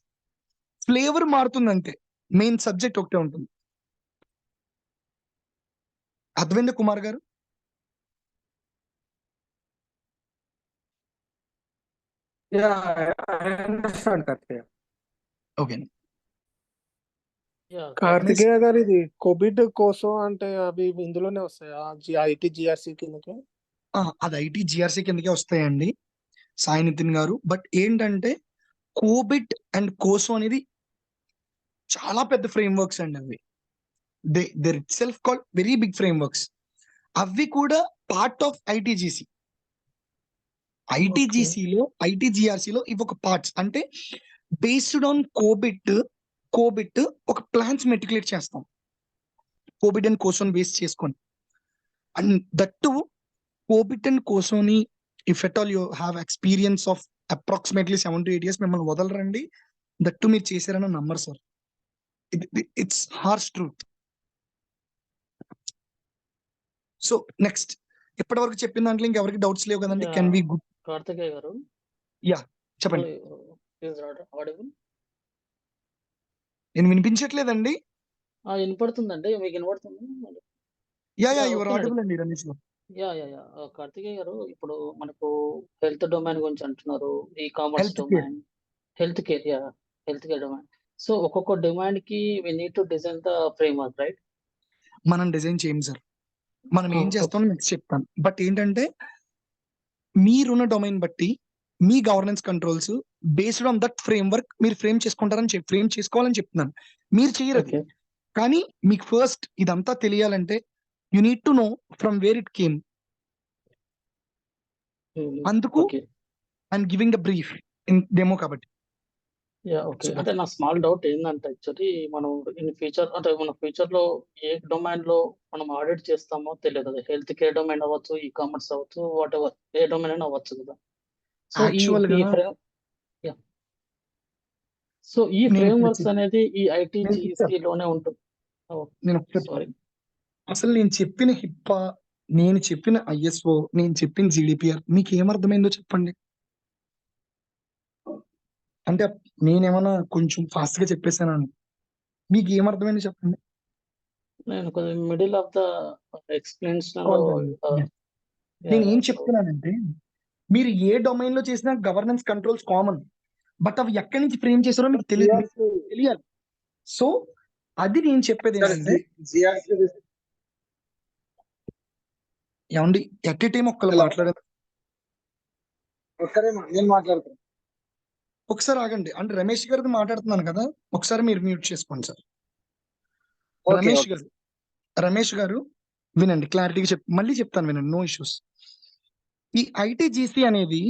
ఫ్లేవర్ మారుతుంది అంతే, మెయిన్ సబ్జెక్ట్ ఒకటే ఉంటుంది. అర్థమైందా కుమార్ గారు? ఓకే. కార్తికేయ గారు, ఇది కోవిడ్ కోసం అంటే అవి ఇందులోనే వస్తాయా, ITGRC కిందకి? అది ఐటీ జిఆర్సీ కిందకే వస్తాయండి సాయి నితిన్ గారు. బట్ ఏంటంటే కోబిట్ అండ్ కోసో అనేది చాలా పెద్ద ఫ్రేమ్ వర్క్స్ అండి. అవి there itself called very big frameworks. అవి కూడా పార్ట్ ఆఫ్ ఐటీజీసీ. ఐటీజీఆర్సీలో ఇవి ఒక పార్ట్స్. అంటే బేస్డ్ ఆన్ కోబిట్ ఒక ప్లాన్స్ మెటిక్యులేట్ చేస్తాం కోబిట్ అండ్ కోసోని బేస్ చేసుకొని. అండ్ దట్ కోబిట్ అండ్ కోసోని if at all you have experience of approximately 7 to 8 years, మిమ్మల్ని వదలరండి. దట్టు మీరు చేశారని నమ్మరు sir. It's harsh truth. So next, ఇప్పటి వరకు చెప్పిన దాంట్లో ఇంకెవరికి డౌట్స్ లేవు కదండి? Can we good? కార్తికేయ గారు, చెప్పండి. is audible? నేను వినిపించట్లేదండి. వినపడుతుందండి, మీకు వినపడుతుంది? యా Yeah, యువర్ okay అండి. ఆడిబుల్ అండి రమేష్ గారు. యా కార్తికేయ గారు, ఇప్పుడు మనకు హెల్త్ డొమైన్ గురించి అంటున్నారు, ecommerce health care. Domain, health care domain. So ఒక్కొక్క డొమైన్ కి we need to design the framework, right? మనం డిజైన్ చేయం సార్. మనం ఏం Okay. చేస్తామో మీకు చెప్తాను. బట్ ఏంటంటే మీరున్న డొమైన్ బట్టి మీ governance controls based on that framework మీరు ఫ్రేమ్ చేసుకుంటారని ఫ్రేమ్ చేసుకోవాలని చెప్తున్నాను. మీరు చేయరు అది. Okay. కానీ మీకు ఫస్ట్ ఇదంతా తెలియాలంటే you need to know from where it came. అందుకు Okay. I'm giving the brief in demo కాబట్టి. ఓకే. So అంటే నా స్మాల్ డౌట్ ఏంటంటే, యాక్చువల్లీ మనం ఇన్ ఫ్యూచర్, అంటే మన ఫ్యూచర్ లో ఏ డొమైన్ లో మనం ఆడిట్ చేస్తామో తెలియదు కదా. హెల్త్ కేర్ డొమైన్ అవ్వచ్చు, ఈ కామర్స్ అవ్వచ్చు, వాట్ ఎవర్ ఏ డొమైన్ అయినా అవ్వచ్చు కదా. సో ఈ యాక్చువల్ గా ఈ ఫ్రేమ్ సో ఈ నేను ఫ్రేమ్ ఇప్పుడు వర్క్స్ అనేది ఈ నేను ఐటీజీసీ లోనే ఉంటుంది. నేను ఒకటి చెప్తాను. సారీ. అసలు నేను చెప్పిన హిప్పా, నేను చెప్పిన ఐఎస్ఓ, నేను చెప్పిన జీడిపిఆర్ మీకు ఏమర్థమైందో చెప్పండి. అంటే నేనేమన్నా కొంచెం ఫాస్ట్ గా చెప్పేసాను, మీకు ఏమర్థమైందో చెప్పండి. నేను కొంచెం మిడిల్ ఆఫ్ ద ఎక్స్ప్లెనేషన్ లో నేను ఏం చెప్తున్నానంటే మీరు ఏ డొమైన్ లో చేసినా గవర్నెన్స్ కంట్రోల్స్ కామన్. బట్ అవి ఎక్కడి నుంచి ఫ్రేమ్ చేశారో మీకు తెలియాలి. సో అది నేను చెప్పేది ఏంటంటే, ఏమండి ఎట్ ఏ టైం ఒక్కరు మాట్లాడేది. నేను మాట్లాడుతాను. ఒకసారి ఆగండి. అంటే రమేష్ గారిది మాట్లాడుతున్నాను కదా, ఒకసారి మీరు మ్యూట్ చేసుకోండి సార్. రమేష్ గారు వినండి, క్లారిటీగా మళ్ళీ చెప్తాను వినండి, నో ఇష్యూస్. ఈ ఐటీజీసీ అనేది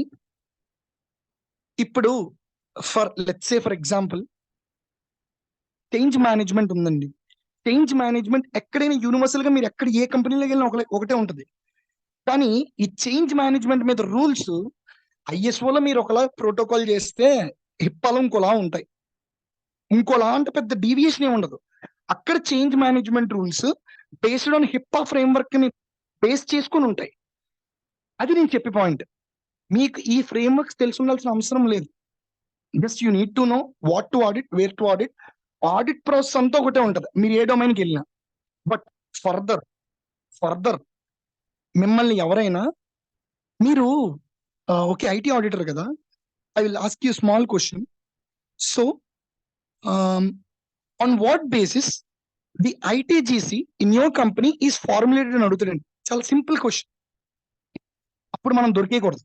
ఇప్పుడు ఫర్ ఎగ్జాంపుల్ చేంజ్ మేనేజ్మెంట్ ఉందండి. చేంజ్ మేనేజ్మెంట్ ఎక్కడైనా యూనివర్సల్ గా మీరు ఎక్కడ ఏ కంపెనీలోకి వెళ్ళినా ఒకటే ఉంటుంది. కానీ ఈ చేంజ్ మేనేజ్మెంట్ మీద రూల్స్ ఐఎస్ఓలో మీరు ఒకలా ప్రోటోకాల్ చేస్తే హిప్పాలో ఇంకోలా ఉంటాయి. ఇంకోలా అంటే పెద్ద డీవియేషన్ ఏమి ఉండదు. అక్కడ change management rules based on HIPAA framework ని బేస్ చేసుకుని ఉంటాయి. అది నేను చెప్పే పాయింట్. మీకు ఈ ఫ్రేమ్వర్క్స్ తెలిసి ఉండాల్సిన అవసరం లేదు. Just you need to know what to audit, where to audit. Audit process అంతా ఒకటే ఉంటది మీరు ఏ డొమైన్కి వెళ్ళినా. బట్ ఫర్దర్ మిమ్మల్ని ఎవరైనా, మీరు ఓకే ఐటీ ఆడిటర్ కదా, I will ask you small question. So on what basis the ITGC in your company is formulated అని అడుగుతాడండి. చాలా సింపుల్ క్వశ్చన్. అప్పుడు మనం దొరికేయకూడదు.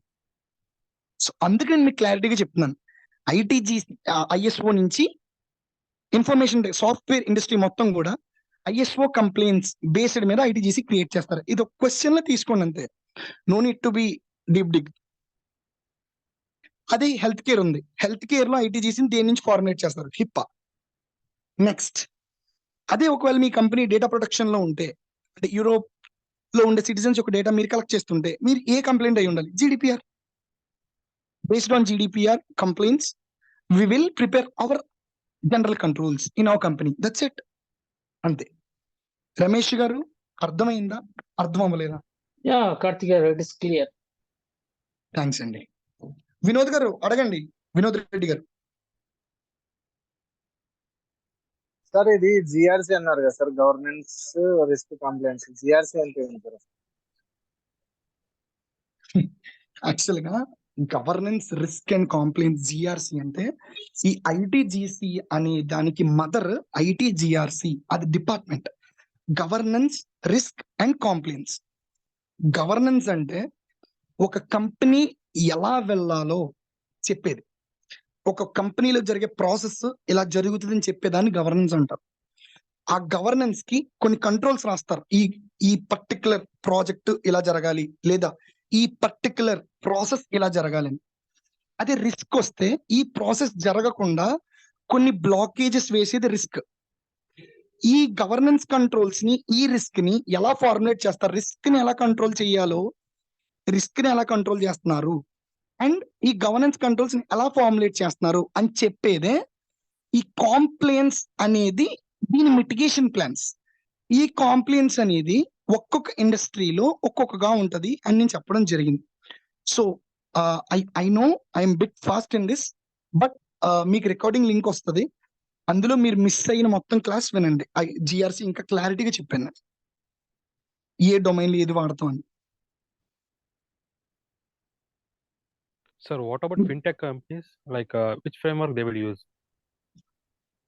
సో అందుకని మీకు క్లారిటీగా చెప్తున్నాను. ఐటీజీసీ ఐఎస్ఓ నుంచి ఇన్ఫర్మేషన్ సాఫ్ట్వేర్ ఇండస్ట్రీ మొత్తం కూడా ఐఎస్ఓ కంప్లైంట్స్ బేస్డ్ మీద ఐటీజీసీ క్రియేట్ చేస్తారు. ఇది ఒక క్వశ్చన్ లో తీసుకోండి అంతే. No need to be deep dig. అదే హెల్త్ కేర్ ఉంది. హెల్త్ కేర్ లో ఐటీజీసీని దేని నుంచి ఫార్ములేట్ చేస్తారు? హిప్పా. నెక్స్ట్ అదే ఒకవేళ మీ కంపెనీ డేటా ప్రొటెక్షన్ లో ఉంటే, అంటే యూరోప్ లో ఉండే సిటిజన్స్ యొక్క డేటా మీరు కలెక్ట్ చేస్తుంటే మీరు ఏ కంప్లైంట్ అయి ఉండాలి? GDPR. Based on GDPR complaints we will prepare our general controls in our company. That's it. అంతే. రమేష్ గారు అర్థమైందా? అర్థం అవ్వలేదా? Karthikeya, it is clear. Thanks అండి. వినోద్ గారు అడగండి. వినోద్ రెడ్డి గారు. సార్ ఇది జిఆర్సీ అన్నారు కదా sir, governance risk complaints. GRC అంటే ఏంటి సార్? యాక్చువల్ గా governance risk and complaints GRC అంటే ఈ ఐటీజీసీ అనే దానికి మదర్ ఐటీజిఆర్సి. అది department. Governance risk and complaints. Governance అంటే ఒక కంపెనీ ఎలా వెళ్ళాలో చెప్పేది. ఒక కంపెనీలో జరిగే ప్రాసెస్ ఇలా జరుగుతుందని చెప్పేదాన్ని గవర్నెన్స్ అంటారు. ఆ గవర్నెన్స్ కి కొన్ని కంట్రోల్స్ రాస్తారు. ఈ పర్టికులర్ ప్రాజెక్ట్ ఇలా జరగాలి, లేదా ఈ పర్టికులర్ ప్రాసెస్ ఇలా జరగాలి అని. అదే రిస్క్ వస్తే ఈ ప్రాసెస్ జరగకుండా కొన్ని బ్లాకేజెస్ వేసేది రిస్క్. ఈ గవర్నెన్స్ కంట్రోల్స్ ని, ఈ రిస్క్ ని ఎలా ఫార్ములేట్ చేస్తారు, రిస్క్ ని ఎలా కంట్రోల్ చేయాలో, రిస్క్ ని ఎలా కంట్రోల్ చేస్తున్నారు, అండ్ ఈ గవర్నెన్స్ కంట్రోల్స్ ని ఎలా ఫార్ములేట్ చేస్తున్నారు అని చెప్పేదే ఈ కాంప్లయన్స్ అనేది. దీని మిటిగేషన్ ప్లాన్స్. ఈ కాంప్లయన్స్ అనేది ఒక్కొక్క ఇండస్ట్రీలో ఒక్కొక్కగా ఉంటది అని నేను చెప్పడం జరిగింది. So I know I'm bit fast in this, but మీకు రికార్డింగ్ లింక్ వస్తుంది, అందులో మీరు మిస్ అయిన మొత్తం క్లాస్ వినండి. జిఆర్సి ఇంకా క్లారిటీగా చెప్పాను ఏ డొమైన్లో ఏది వాడతాం అని. Sir, what about fintech companies? Like which framework they will use?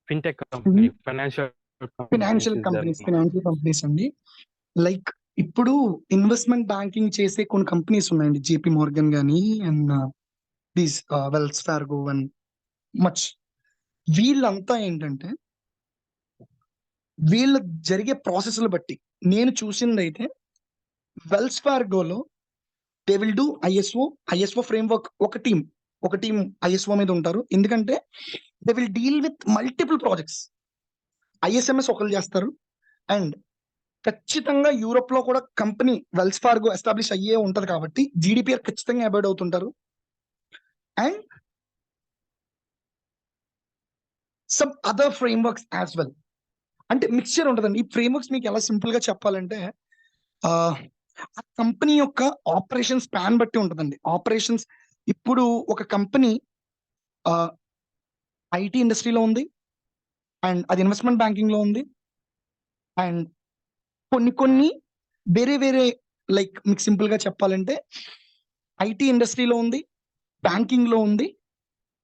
Fintech company, financial companies is there. Financial companies అండి. లైక్ ఇప్పుడు ఇన్వెస్ట్మెంట్ బ్యాంకింగ్ చేసే కొన్ని కంపెనీస్ ఉన్నాయండి, జేపీ మార్గన్ కానీ and these Wells Fargo and much. వీళ్ళంతా ఏంటంటే వీళ్ళు జరిగే ప్రాసెస్లు బట్టి నేను చూసింది అయితే వెల్స్ ఫార్గోలో they will do ISO framework. ఒక టీం ఐఎస్ఓ మీద ఉంటారు, ఎందుకంటే they will deal with multiple projects. ISMS ఒకరు చేస్తారు, అండ్ ఖచ్చితంగా యూరోప్ లో కూడా కంపెనీ వెల్స్ ఫార్గో ఎస్టాబ్లిష్ అయ్యే ఉంటది కాబట్టి జీడిపిఆర్ ఖచ్చితంగా అవాయిడ్ అవుతుంటారు. And some other frameworks as well. అంటే మిక్స్చర్ ఉంటుందండి. ఈ ఫ్రేమ్వర్క్స్ మీకు ఎలా సింపుల్ గా చెప్పాలంటే ఆ కంపెనీ యొక్క ఆపరేషన్ స్పాన్ బట్టి ఉంటుందండి. ఆపరేషన్స్ ఇప్పుడు ఒక కంపెనీ ఐటీ ఇండస్ట్రీలో ఉంది, అండ్ అది ఇన్వెస్ట్మెంట్ బ్యాంకింగ్ లో ఉంది, అండ్ కొన్ని వేరే లైక్ మీకు సింపుల్ గా చెప్పాలంటే ఐటీ ఇండస్ట్రీలో ఉంది, బ్యాంకింగ్ లో ఉంది,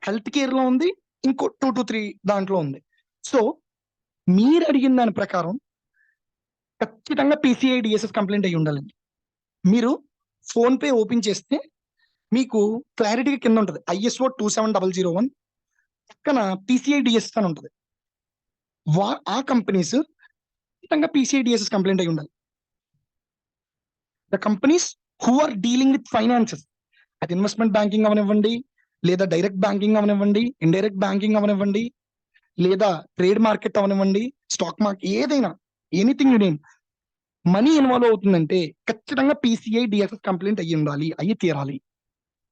హెల్త్ కేర్ లో ఉంది, ఇంకో 2 to 3 దాంట్లో ఉంది. సో మీరు అడిగిన దాని ప్రకారం ఖచ్చితంగా PCI DSS కంప్లైంట్ అయ్యి ఉండాలండి. మీరు ఫోన్ పే ఓపెన్ చేస్తే మీకు క్లారిటీగా కింద ఉంటుంది ISO 27001, పక్కన PCI DSS అని ఉంటుంది. ఆ కంపెనీస్ ఖచ్చితంగా PCI DSS కంప్లైంట్ అయ్యి ఉండాలి. The companies who are dealing with finances, అది ఇన్వెస్ట్మెంట్ బ్యాంకింగ్ అవనివ్వండి, లేదా డైరెక్ట్ బ్యాంకింగ్ అవనివ్వండి, ఇండైరెక్ట్ బ్యాంకింగ్ అవనివ్వండి, లేదా ట్రేడ్ మార్కెట్ అవనివ్వండి, స్టాక్ మార్కెట్, ఏదైనా anything you name, money involve అవుతుందంటే ఖచ్చితంగా PCI DSS కంప్లైంట్ అయ్యి ఉండాలి, అయ్యి తీరాలి.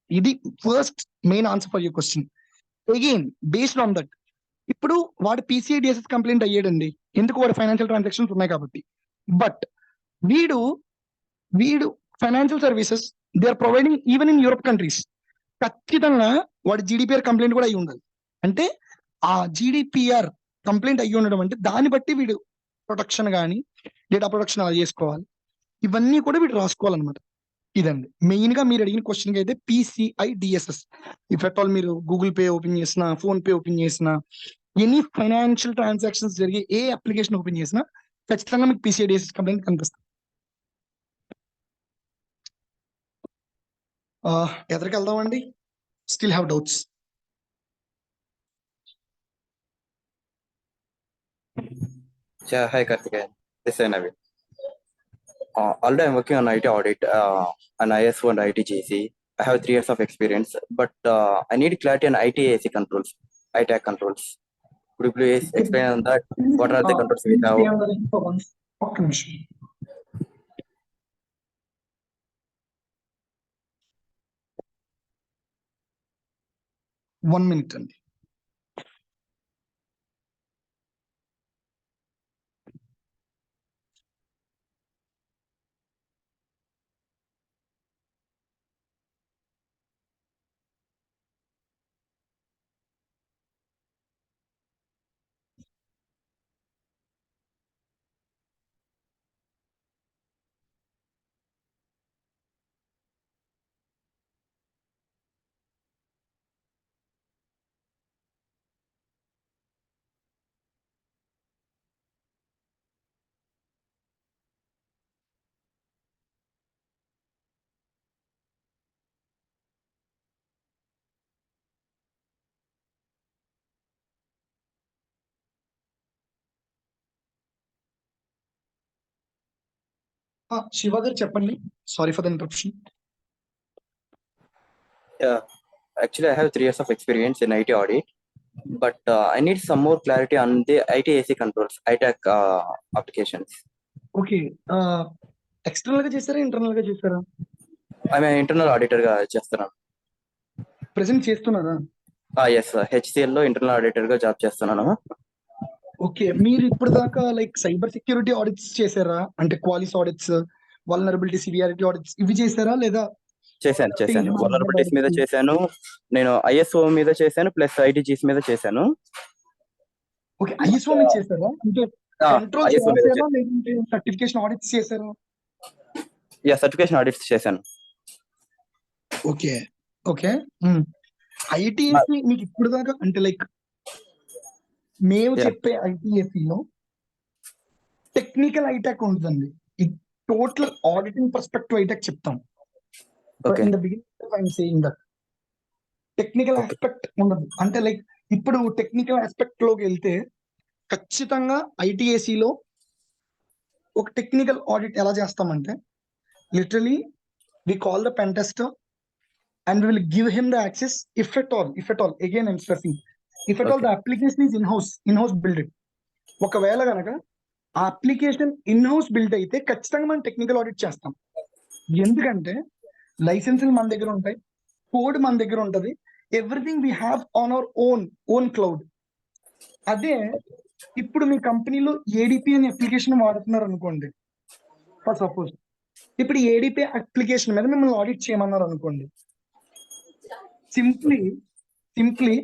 ఇది first main answer for your question. Again based on that, ఇప్పుడు వాడు PCI DSS కంప్లైంట్ అయ్యాడండి, ఎందుకు? వాడు ఫైనాన్షియల్ ట్రాన్సాక్షన్స్ ఉన్నాయి కాబట్టి. బట్ వీడు financial services they are providing even in Europe countries. ఖచ్చితంగా వాడి GDPR కంప్లైంట్ కూడా అయ్యి ఉండాలి. అంటే ఆ GDPR కంప్లైంట్ అయ్యి ఉండడం అంటే దాన్ని బట్టి వీడు ప్రొటెక్షన్ కానీ డేటా ప్రొటెక్షన్ అలా చేసుకోవాలి. ఇవన్నీ కూడా వీడు రాసుకోవాలన్నమాట. ఇదండి మెయిన్ గా మీరు అడిగిన క్వశ్చన్ కి అయితే PCI DSS. If at all మీరు గూగుల్ పే ఓపెన్ చేసినా, ఫోన్ పే ఓపెన్ చేసినా, ఎనీ ఫైనాన్షియల్ ట్రాన్సాక్షన్స్ జరిగే ఏ అప్లికేషన్ ఓపెన్ చేసినా ఖచ్చితంగా మీకు PCI DSS కంప్లైంట్ కనిపిస్తుంది. ఎదరికి వెళ్దామండి. Still have doubts? Yeah, hi Karthikeyan. This is Naveen. Although I'm working on IT audit, and ISO and ITGC, I have 3 years of experience, but I need clarity on ITAC controls, ITAC controls. Could you please explain on that? What are the controls we have? ఒక్క నిమిషం. One minute అండి. శివ గారు చెప్పండి. Sorry for the interruption. Yeah, actually, I have 3 years of experience in IT audit, but I need some more clarity on the ITAC controls, ITAC applications. Okay. External గా చేస్తారా, internal గా చేస్తారా? I'm an internal auditor గా చేస్తున్నాను. Present చేస్తున్నారా? Yes, HCL లో internal auditor గా job చేస్తున్నాను. ఓకే. మీరు ఇప్పుడు దాకా లైక్ సైబర్ సెక్యూరిటీ ఆడిట్స్ చేశారా? అంటే Qualis audits, vulnerability severity audits ఇవి చేశారా లేదా? చేశాను. వల్నరబిలిటీస్ మీద చేశాను, నేను ISO మీద చేశాను, ప్లస్ ITGs మీద చేశాను. ఓకే. ISO మీద చేశారా? అంటే కంట్రోల్స్ ISO మీద రాసారా లేదంటే సర్టిఫికేషన్ ఆడిట్స్ చేశారా? సర్టిఫికేషన్ ఆడిట్స్ చేశాను. ఓకే. ఓకే. ఐటీఎస్సి మీకు ఇప్పుడు దాకా అంటే లైక్ మేము చెప్పే ఐటీఎస్సిలో టెక్నికల్ ఐటాక్ ఉంటుందండి. టోటల్ ఆడిటింగ్ పర్స్పెక్టివ్ ఐటాక్ చెప్తాం. In the beginning I'm saying that technical aspect ఉండదు. అంటే లైక్ ఇప్పుడు టెక్నికల్ ఆస్పెక్ట్ లోకి వెళ్తే ఖచ్చితంగా ఐటీఎస్సిలో ఒక టెక్నికల్ ఆడిట్ ఎలా చేస్తామంటే literally we call the pen tester and we will give him the access if at all again I'm stressing, if at all the application is in-house built. ఒకవేళ గనక ఆ application in-house build అయితే ఖచ్చితంగా మనం technical audit చేస్తాం. ఎందుకంటే లైసెన్సులు మన దగ్గర ఉంటాయి, కోడ్ మన దగ్గర ఉంటుంది, everything we have on our own cloud. అదే ఇప్పుడు మీ కంపెనీలో ఏడిపి అనే అప్లికేషన్ వాడుతున్నారు అనుకోండి, ఫర్ సపోజ్ ఇప్పుడు ఏడిపి అప్లికేషన్ మీద మిమ్మల్ని ఆడిట్ చేయమన్నారు అనుకోండి, simply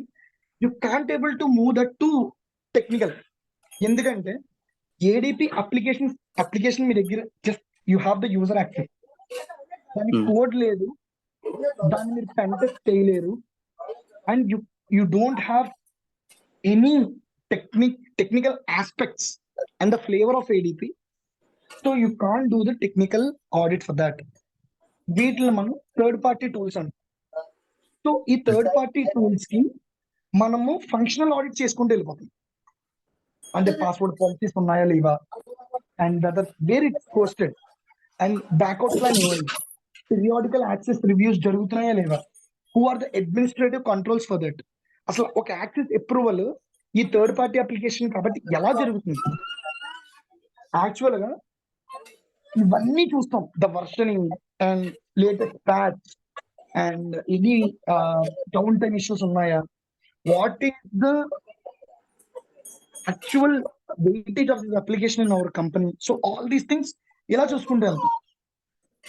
you can't able to move that to technical. ఎందుకంటే ఏడిపి అప్లికేషన్ మీ దగ్గర just you have the user access, దానికి కోడ్ లేదు, దాన్ని మీరు పెన్ టెస్ట్ చేయలేరు, and you don't have any technical aspects and the flavour of ADP, so you can't do the technical audit for that. వీటిని మనం third party tools అంటాం. So ఈ third party tools కి మనము ఫంక్షనల్ ఆడిట్ చేసుకుంటూ వెళ్ళిపోతాం. అంటే పాస్వర్డ్ పాలసీస్ ఉన్నాయా లేవా, and where it's hosted, and backout plan ఏమైంది, పీరియాడికల్ యాక్సెస్ రివ్యూస్ జరుగుతున్నాయా లేవా, who are the administrative controls for that. అసలు ఒక యాక్సెస్ అప్రూవల్ ఈ థర్డ్ పార్టీ అప్లికేషన్ కాబట్టి ఎలా జరుగుతుంది, యాక్చువల్ గా ఇవన్నీ చూస్తాం. The versioning and latest patch and any downtime issues ఉన్నాయా, what is the actual weightage of this application in our company, so all these things ఇలా చూసుకుంటూ వెళ్తాం.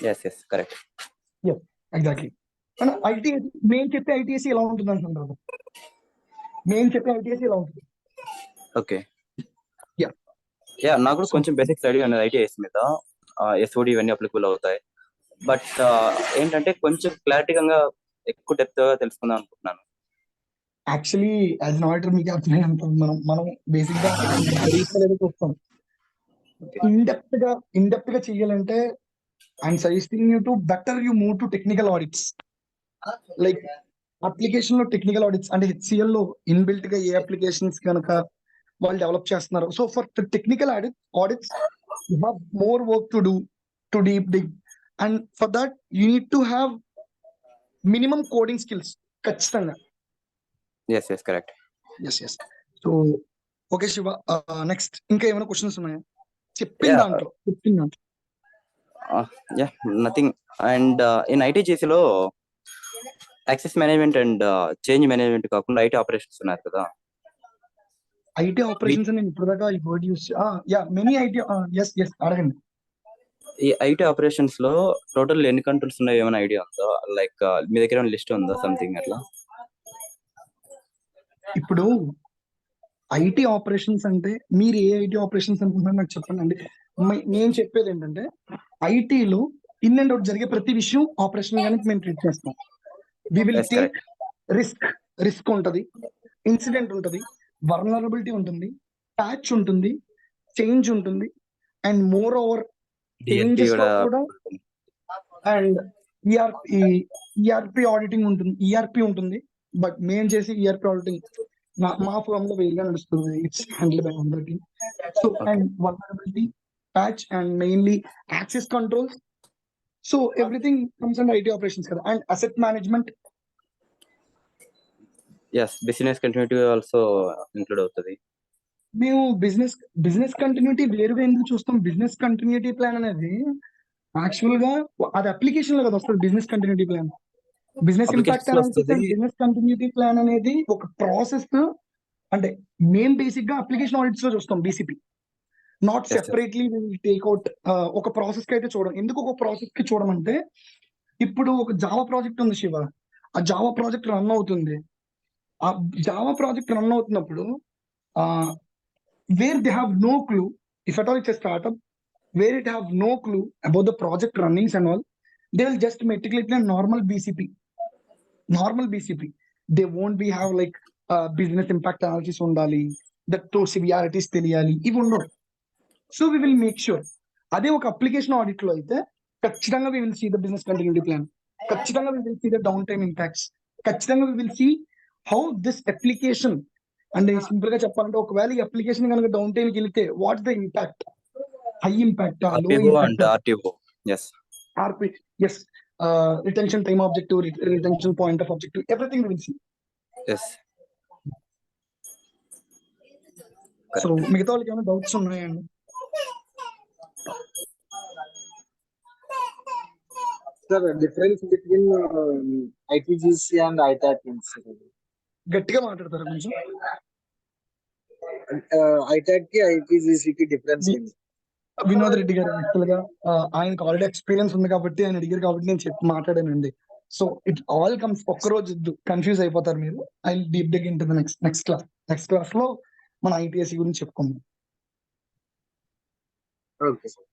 yes correct. yes exactly. మన ఐటీఎస్సి మేము చెప్పే ఐటీఎస్సి ఎలా ఉంటుంది అంటున్నారు, మేము చెప్పే ఐటీఎస్సి ఎలా ఉంటుంది. ఓకే, నాకు కూడా కొంచెం బేసిక్స్ ఐడియా ఉన్నది ఐటీఎస్ మీద, SOD ఇవన్నీ అప్లికబుల్ అవుతాయి. బట్ ఏంటంటే కొంచెం క్లారిటీగా ఎక్కువ డెప్త్ గా తెలుసుకుందాం అనుకుంటున్నాను. యాక్చువల్లీ యాజ్ అన్ ఆడిటర్ మీకు అర్థమైనంత మనం బేసిక్ గా చూస్తాం. ఇన్ డెప్త్ గా చేయాలంటే I'm suggesting you to better you move to technical audits. Like application లో టెక్నికల్ ఆడిట్స్ అంటే HCL లో ఇన్బిల్ట్ గా ఏ అప్లికేషన్స్ కనుక వాళ్ళు డెవలప్ చేస్తున్నారు. So for technical audits you have more work to do to deep dig, and for that you need to have minimum coding skills ఖచ్చితంగా. yes correct. yes so okay Shiva, next ఇంకా ఏమైనా questions ఉన్నాయా? చెప్పిన దాంట్లో nothing. And in ITGC లో access management and change management కాకుండా IT operations ఉన్నారు కదా. IT ఆపరేషన్స్ నేను ఇప్పటిదాకా ఈ వర్డ్ యూస్ మెనీ IT అడగండి. ఈ IT ఆపరేషన్స్ లో టోటల్ ఎన్ని కంట్రోల్స్ ఉన్నాయో ఏమైనా ఐడియా ఉందా? లైక్ మీ దగ్గర ఏమైనా లిస్ట్ ఉందా సంథింగ్ అట్లా? ఇప్పుడు IT ఆపరేషన్స్ అంటే మీరు ఏ IT ఆపరేషన్స్ అనుకుంటున్నారు నాకు చెప్పండి అండి. నేను చెప్పేది ఏంటంటే ఐటీలో ఇన్ అండ్ అవుట్ జరిగే ప్రతి విషయం ఆపరేషన్ గానే మేము ట్రీట్ చేస్తాం. వి విల్ టేక్ రిస్క్ ఉంటది, ఇన్సిడెంట్ ఉంటది, వల్నరబిలిటీ ఉంటుంది, ప్యాచ్ ఉంటుంది, చేంజ్ ఉంటుంది, అండ్ మోర్ ఓవర్ చేంజెస్ కూడా అండ్ ఈఆర్పి ఆడిటింగ్ ఉంటుంది, ఈఆర్పి ఉంటుంది. బట్ మేము చేసి ఈఆర్పి ఆడిటింగ్ మా ఫర్మ్ లో వేరుగా నడుస్తుంది. It's handle by one team. So and vulnerability dispatch and mainly access controls. So everything comes under IT operations kada, and asset management. Yes, business continuity also include అవుతుంది. మేము business continuity వేరుగా ఎందుకు చూస్తాం? Business continuity plan అనేది actual గా అది application లో కదా వస్తుంది. Business continuity plan, business impact Applications లో అనాలిసిస్ వస్తుంది. అండ్ బిజినెస్ కంటిన్యూటీ ప్లాన్ అనేది ఒక ప్రాసెస్. అంటే మేము బేసిక్ గా అప్లికేషన్ ఆడిట్స్ లో చూస్తాం BCP, not Yes, yes. Separately takeout. ఒక ప్రాసెస్ కి అయితే చూడం. ఎందుకు ఒక ప్రాసెస్ కి చూడమంటే, ఇప్పుడు ఒక జావా ప్రాజెక్ట్ ఉంది శివ, ఆ జావా ప్రాజెక్ట్ రన్ అవుతుంది. ఆ జావా ప్రాజెక్ట్ రన్ అవుతున్నప్పుడు where they have no clue, if at all it's a startup, where it have no clue about the project runnings and all, they will just matriculate in a normal BCP. They won't be have like business impact analysis undali, the two severities తెలియాలి, ఇవి ఉండవు. So we will make sure అదే ఒక application audit లో అయితే ఖచ్చితంగా we will see the business continuity plan, ఖచ్చితంగా we will see the downtime impacts, ఖచ్చితంగా we will see how this application. అంటే సింపుల్ గా చెప్పాలంటే, ఒకవేళ ఈ అప్లికేషన్ కనుక డౌన్ టైం కి వెళ్తే what's the impact, high impact, low RPO and impact, RTO. Yes. RP, yes, retention time objective, retention point of objective, everything will see. Yes. So Correct. మిగతా వాళ్ళకి ఏమైనా డౌట్స్ ఉన్నాయండి? Sir, difference between ITGC and ITAC means, గట్టిగా మాట్లాడతారు కొంచెం. ITAC కి ITGC కి difference ఏంటి? వినోద్ రెడ్డి గారు యాక్చువల్ గా ఆయనకు ఆల్రెడీ ఎక్స్పీరియన్స్ ఉంది కాబట్టి ఆయన అడిగారు కాబట్టి నేను చెప్పి మాట్లాడానండి. సో ఇట్ ఆల్ కమ్స్, ఒక్కరోజు కన్ఫ్యూజ్ అయిపోతారు మీరు. I deep dig in to the next class లో మన ఐటీఎస్సి గురించి చెప్పుకుందాం. Okay sir.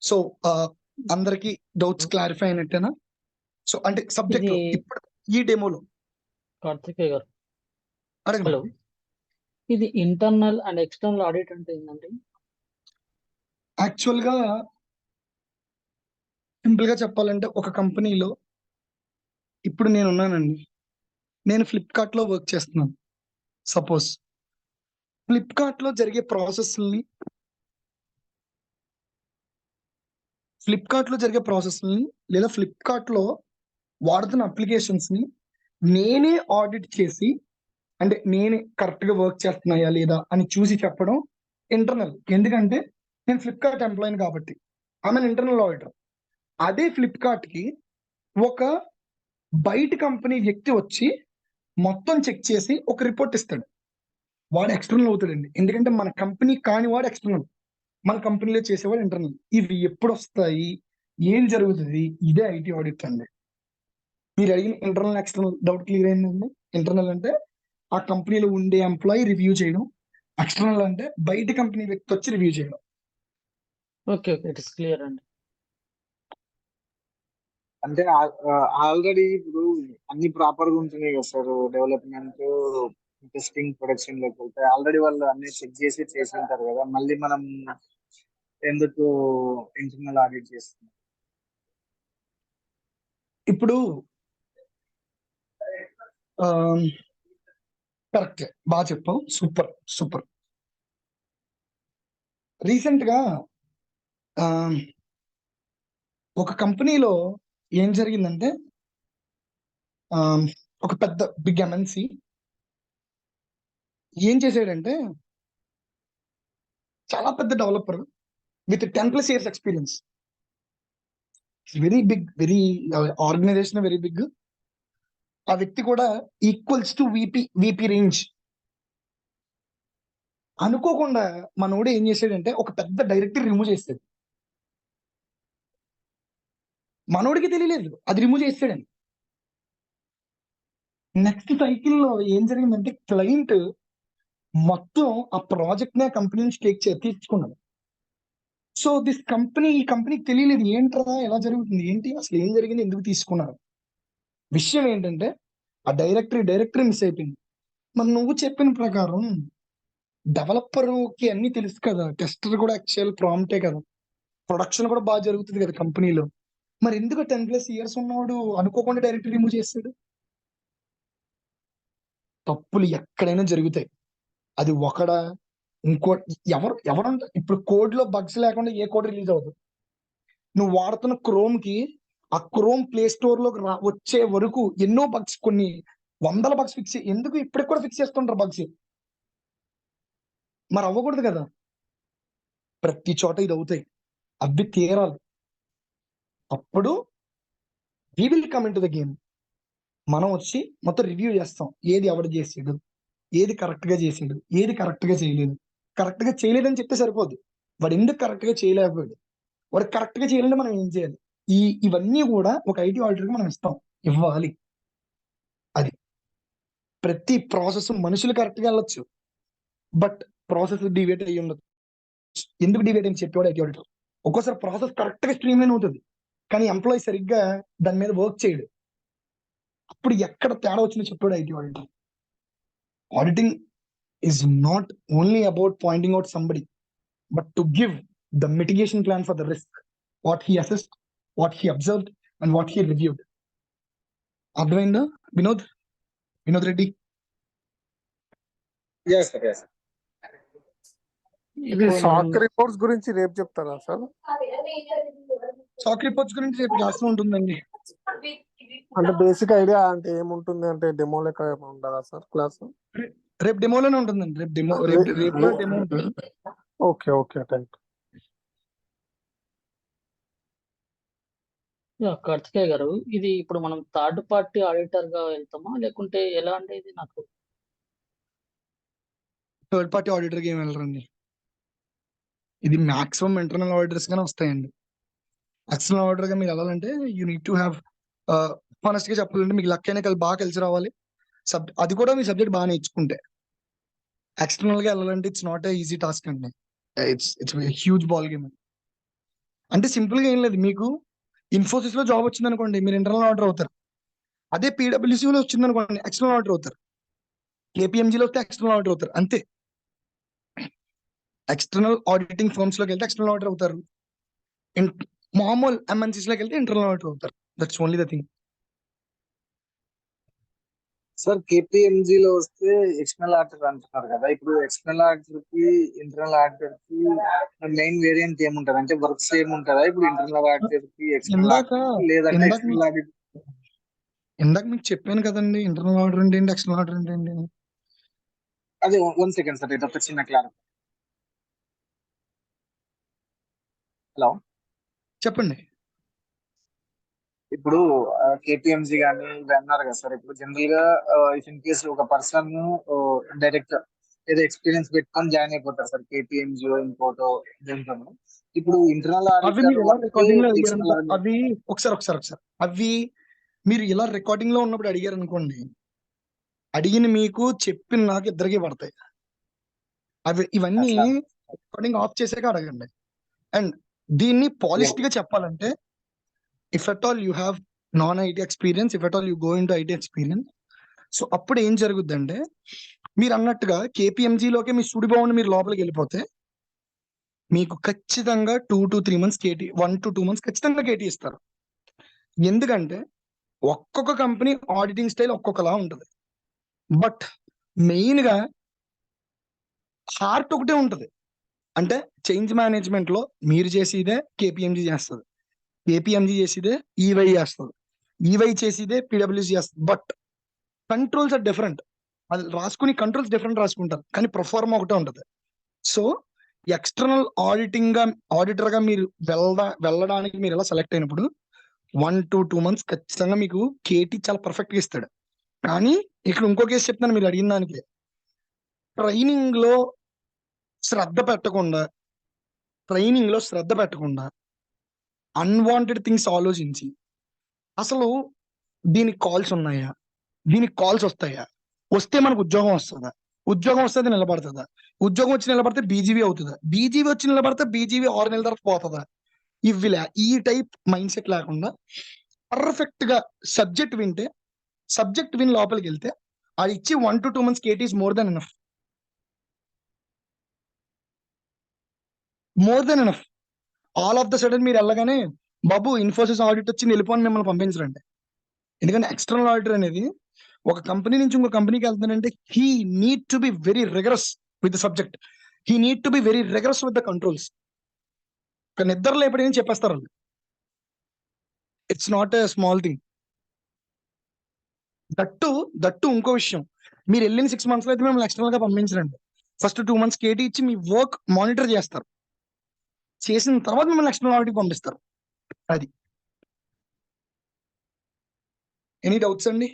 సో అందరికి డౌట్స్ క్లారిఫై అయినట్టేనా? సో అంటే సబ్జెక్ట్ లో ఇప్పుడు ఈ డెమోలో కార్తికేయ గారు, అడగండి. హలో, ఇది ఇంటర్నల్ అండ్ ఎక్స్టర్నల్ ఆడిట్ అంటే ఏంటండి? యాక్చువల్ గా సింపుల్ గా చెప్పాలంటే, ఒక కంపెనీలో ఇప్పుడు నేను ఉన్నానండి, నేను ఫ్లిప్కార్ట్ లో వర్క్ చేస్తున్నాను. సపోజ్ ఫ్లిప్కార్ట్ లో జరిగే ప్రాసెస్ని లేదా ఫ్లిప్కార్ట్ లో వాడుతున్న అప్లికేషన్స్ ని నేనే ఆడిట్ చేసి, అంటే నేనే కరెక్ట్ గా వర్క్ చేస్తున్నాయా లేదా అని చూసి చెప్పడం ఇంటర్నల్. ఎందుకంటే నేను ఫ్లిప్కార్ట్ ఎంప్లాయీని కాబట్టి ఆమె ఇంటర్నల్ ఆడిటర్. అదే ఫ్లిప్కార్ట్ కి ఒక బయట కంపెనీ వ్యక్తి వచ్చి మొత్తం చెక్ చేసి ఒక రిపోర్ట్ ఇస్తాడు, వాడు ఎక్స్టర్నల్ అవుతాడండి. ఎందుకంటే మన కంపెనీ కాని వాడు ఎక్స్టర్నల్, మన కంపెనీలో చేసేవాడు ఇంటర్నల్. ఇవి ఎప్పుడు వస్తాయి, ఏం జరుగుతుంది, ఇదే ఐటీ ఆడిట్ అండి. మీరు అడిగిన ఇంటర్నల్ ఎక్స్టర్నల్ డౌట్ క్లియర్ అయిందండి. ఇంటర్నల్ అంటే ఆ కంపెనీలో ఉండే ఎంప్లాయీ రివ్యూ చేయడం, ఎక్స్టర్నల్ అంటే బయట కంపెనీ వ్యక్తి వచ్చి రివ్యూ చేయడం. ఓకే, ఇట్ ఇస్ క్లియర్ అండి. అంటే ఆల్రెడీ ఇప్పుడు అన్ని ప్రాపర్ గా ఉంటున్నాయి కదా సార్, డెవలప్మెంట్, టెస్టింగ్, ప్రొడక్షన్ లోకి వెళ్తే ఆల్రెడీ వాళ్ళు అన్ని చెక్ చేసి ఉంటారు కదా, మళ్ళీ మనం ఎందుకు ఇంటర్నల్ ఆడిట్ చేస్తున్నాం? ఇప్పుడు కరెక్ట్, బాగా చెప్పావు, సూపర్. రీసెంట్ గా ఒక కంపెనీలో ఏం జరిగిందంటే, ఒక పెద్ద బిగ్ ఎంఎన్సి ఏం చేసాడంటే, చాలా పెద్ద developer with 10+ years experience, very big, very organization very big. ఆ వ్యక్తి కూడా ఈక్వల్స్ టు విపి రేంజ్. అనుకోకుండా మనోడు ఏం చేసాడంటే, ఒక పెద్ద డైరెక్టరీ రిమూవ్ చేస్తాడు. మనోడికి తెలియలేదు అది రిమూవ్ చేస్తాడని. నెక్స్ట్ సైకిల్లో ఏం జరిగిందంటే, క్లయింట్ మొత్తం ఆ ప్రాజెక్ట్ నే కంపెనీ నుంచి తీసుకున్నాడు. సో ఈ కంపెనీకి తెలియలేదు, ఏంట్రా ఎలా జరుగుతుంది, ఏంటి అసలు ఏం జరిగింది, ఎందుకు తీసుకున్నారు. విషయం ఏంటంటే, ఆ డైరెక్టరీ మిస్ అయిపోయింది. మరి నువ్వు చెప్పిన ప్రకారం డెవలపర్కి అన్ని తెలుసు కదా, టెస్టర్ కూడా యాక్చువల్ ప్రాంప్టే కదా, ప్రొడక్షన్ కూడా బాగా జరుగుతుంది కదా కంపెనీలో, మరి ఎందుకు 10+ years ఉన్నవాడు అనుకోకుండా డైరెక్టరీ రిమూవ్ చేస్తాడు? తప్పులు ఎక్కడైనా జరుగుతాయి. అది ఒకడా ఇంకో ఎవరు ఇప్పుడు కోడ్ లో బగ్స్ లేకుండా ఏ కోడ్ రిలీజ్ అవ్వదు. నువ్వు వాడుతున్న క్రోమ్ కి ఆ క్రోమ్ ప్లే స్టోర్ లోకి వచ్చే వరకు ఎన్నో బగ్స్, కొన్ని వందల బగ్స్ ఫిక్స్ ఎందుకు ఇప్పటికి కూడా ఫిక్స్ చేస్తుంటారు బగ్స్. మరి అవ్వకూడదు కదా, ప్రతి చోట ఇది అవుతాయి, అవి తీరాలి. అప్పుడు we will come in to the game. మనం వచ్చి మొత్తం రివ్యూ చేస్తాం, ఏది ఎవడు చేసాడు, ఏది కరెక్ట్ గా చేసాడు, ఏది కరెక్ట్ గా చేయలేదు. కరెక్ట్ గా చేయలేదని చెప్తే సరిపోదు, వాడు ఎందుకు కరెక్ట్ గా చేయలేకపోయాడు, వాడు కరెక్ట్ గా చేయాలంటే మనం ఏం చేయాలి, ఇవన్నీ కూడా ఒక ఐటీ ఆడిటర్ కి మనం ఇవ్వాలి. అది ప్రతి ప్రాసెస్ మనుషులు కరెక్ట్ గా వెళ్ళొచ్చు, బట్ ప్రాసెస్ డివేట్ అయ్యి ఉండదు. ఎందుకు డివేట్ అని చెప్పేవాడు ఐటీ ఆడిటర్. ఒక్కోసారి ప్రాసెస్ కరెక్ట్ గా స్ట్రీమ్ లైన్ అవుతుంది, కానీ ఎంప్లాయీ సరిగ్గా దాని మీద వర్క్ చేయడు. అప్పుడు ఎక్కడ తేడా వచ్చిందో చెప్పాడు IT auditor. Auditing is not only about pointing out somebody, but to give the mitigation plan for the risk, what he assessed, what he observed and what he reviewed. అర్థమైందా వినోద్ రెడ్డి? ఇది సాక్ రిపోర్ట్స్ గురించి రేపు చెప్తారా సార్? సాక్ reports గురించి రేపు class లో ఉంటుందండి. అంటే బేసిక్ ఐడియా అంటే ఏముంటుంది, అంటే డెమో లెక్క ఉండదా సార్ క్లాస్? రేపు డెమోలోనే ఉంటుందండి. రేపు డెమో ఉంటుంది. Okay okay, thank you. Karthikeya garu, ఇది ఇప్పుడు మనం థర్డ్ పార్టీ ఆడిటర్ గా వెళ్తామా లేకుంటే ఎలా అంటే ఇది నాకు థర్డ్ పార్టీ ఆడిటర్ కి ఏం వెళ్ళరండి. ఇది మాక్సిమం ఇంటర్నల్ ఆడిటర్స్ గానే వస్తాయండి. ఎక్స్టర్నల్ ఆడిటర్ గా మీరు వెళ్ళాలంటే you need to have, honest గా చెప్పాలంటే మీకు లక్ అయినా బాగా కలిసి రావాలి. అది కూడా మీ సబ్జెక్ట్ బాగా నేర్చుకుంటే. ఎక్స్టర్నల్ గా వెళ్ళాలంటే it's not a easy task అండి. It's huge ball game. అంటే సింపుల్ గా ఏం లేదు, మీకు ఇన్ఫోసిస్ లో జాబ్ వచ్చింది అనుకోండి, మీరు ఇంటర్నల్ ఆడిటర్ అవుతారు. అదే PwC లో వచ్చింది అనుకోండి, ఎక్స్టర్నల్ ఆడిటర్ అవుతారు. KPMG లో వస్తే ఎక్స్టర్నల్ ఆడిటర్ అవుతారు. అంతే. ఎక్స్టర్నల్ ఆడిటింగ్ ఫర్మ్స్ లోకి వెళ్తే ఎక్స్టర్నల్ ఆడిటర్ అవుతారు. మామూలు MNCs లోకి వెళ్తే ఇంటర్నల్ ఆడిటర్ అవుతారు. That's only the thing. Sir KPMG లో వస్తే ఎక్స్టర్నల్ ఆడిటర్ అంటున్నారు కదా, ఇప్పుడు ఎక్స్టర్నల్ ఆడిటర్ కి ఇంటర్నల్ ఆడిటర్ కి మెయిన్ వేరియంట్ ఏముంటది, అంటే వర్క్ సేమ్ ఉంటుందా ఇప్పుడు ఇంటర్నల్ ఆడిటర్ కి ఎక్స్టర్నల్ ఆడిటర్ కి, లేదంటే ఎక్స్టర్నల్ ఆడిటర్? ఇందాక మీకు చెప్పాను కదండి, ఇంటర్నల్ ఆడిటర్ అంటే ఏంటి, ఎక్స్టర్నల్ ఆడిటర్ అంటే ఏంటి. అదే 1 సెకండ్ సార్, ఇది ఒక చిన్న క్లారిటీ. హలో, చెప్పండి. ఇప్పుడు KPMG కానీ ఇవి అన్నారు కదా సార్, ఇప్పుడు జనరల్ గా ఇన్ కేసు ఒక పర్సన్ డైరెక్ట్ ఏదో ఎక్స్పీరియన్స్ పెట్టుకొని జాయిన్ అయిపోతారు సార్ KPMG ఇంకోటో దేంట్లోనూ. ఇప్పుడు ఇంటర్నల్ అవి మీరు ఎలా రికార్డింగ్ లో అడిగారు, అవి ఒకసారి అవి మీరు ఇలా రికార్డింగ్ లో ఉన్నప్పుడు అడిగారు అనుకోండి, అడిగిన మీకు చెప్పిన నాకు ఇద్దరికి పడతాయి. ఇవన్నీ రికార్డింగ్ ఆఫ్ చేసాక అడగండి. అండ్ దీన్ని పాలిష్డ్ గా చెప్పాలంటే, if at all you have non IT experience, if at all you go in to IT experience, so అప్పుడు ఏం జరుగుద్దంటే, మీరు అన్నట్టుగా KPMG లోకి మీ స్టూడియో బాగుండి మీరు లోపలికి వెళ్ళిపోతే మీకు ఖచ్చితంగా 2 to 3 months KT, 1 to 2 months ఖచ్చితంగా KT ఇస్తారు. ఎందుకంటే ఒక్కొక్క కంపెనీ ఆడిటింగ్ స్టైల్ ఒక్కొక్కలా ఉంటుంది. బట్ మెయిన్ గా హార్ట్ ఒకటే ఉంటుంది. అంటే చేంజ్ మేనేజ్మెంట్ లో మీరు చేసేదే KPMG చేస్తుంది, KPMG చేసేదే EY చేస్తుంది, EY చేసేదే PwC చేస్తుంది. But controls are different. అది రాసుకుని కంట్రోల్స్ డిఫరెంట్ రాసుకుంటారు, కానీ ప్రొఫార్మ్ ఒకటే ఉంటుంది. సో ఎక్స్టర్నల్ ఆడిటర్ గా మీరు వెళ్ళడానికి మీరు ఎలా సెలెక్ట్ అయినప్పుడు 1 to 2 months ఖచ్చితంగా మీకు KT చాలా పర్ఫెక్ట్ గా ఇస్తాడు. కానీ ఇక్కడ ఇంకో కేసు చెప్తాను, మీరు అడిగిన దానికి. ట్రైనింగ్ లో శ్రద్ధ పెట్టకుండా అన్వాంటెడ్ థింగ్స్ ఆలోచించి, అసలు దీనికి కాల్స్ ఉన్నాయా, దీనికి కాల్స్ వస్తాయా, వస్తే మనకు ఉద్యోగం వస్తుందా, ఉద్యోగం వస్తే నిలబడుతుందా, ఉద్యోగం వచ్చి నిలబడితే BGV అవుతుందా, BGV వచ్చి నిలబడితే BGV 6 నెలల తర్వాత పోతుందా, ఈ టైప్ మైండ్ సెట్ లేకుండా పర్ఫెక్ట్ గా సబ్జెక్ట్ విని లోపలికి వెళ్తే అది ఇచ్చి 1 to 2 months KT is more than enough. All of the sudden మీరు వెళ్ళగానే బాబు ఇన్ఫోసిస్ ఆడిట్ వచ్చి వెళ్ళిపోని మిమ్మల్ని పంపించరండి. ఎందుకంటే ఎక్స్టర్నల్ ఆడిటర్ అనేది ఒక కంపెనీ నుంచి ఇంకో కంపెనీకి వెళ్తున్నానంటే he need to be very rigorous with the subject. He need to be very rigorous with the controls. నిద్ర లేపడని చెప్పేస్తారు వాళ్ళు. It's not a small thing. That ఇంకో విషయం, మీరు వెళ్ళిన 6 months లో అయితే మేము ఎక్స్టర్నల్ గా పంపించరండి. ఫస్ట్ 2 months కేటీ ఇచ్చి మీ వర్క్ మానిటర్ చేస్తారు. చేసిన తర్వాత మిమ్మల్ని ఎక్స్టర్నల్ ఆడిట్కి పంపిస్తారు. అది. ఎనీ డౌట్స్ అండి?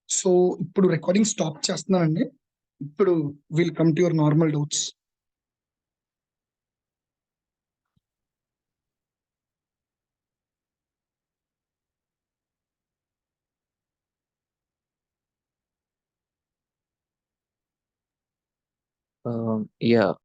సో ఇప్పుడు రికార్డింగ్ స్టాప్ చేస్తున్నానండి. ఇప్పుడు will come to your normal doubts. Yeah.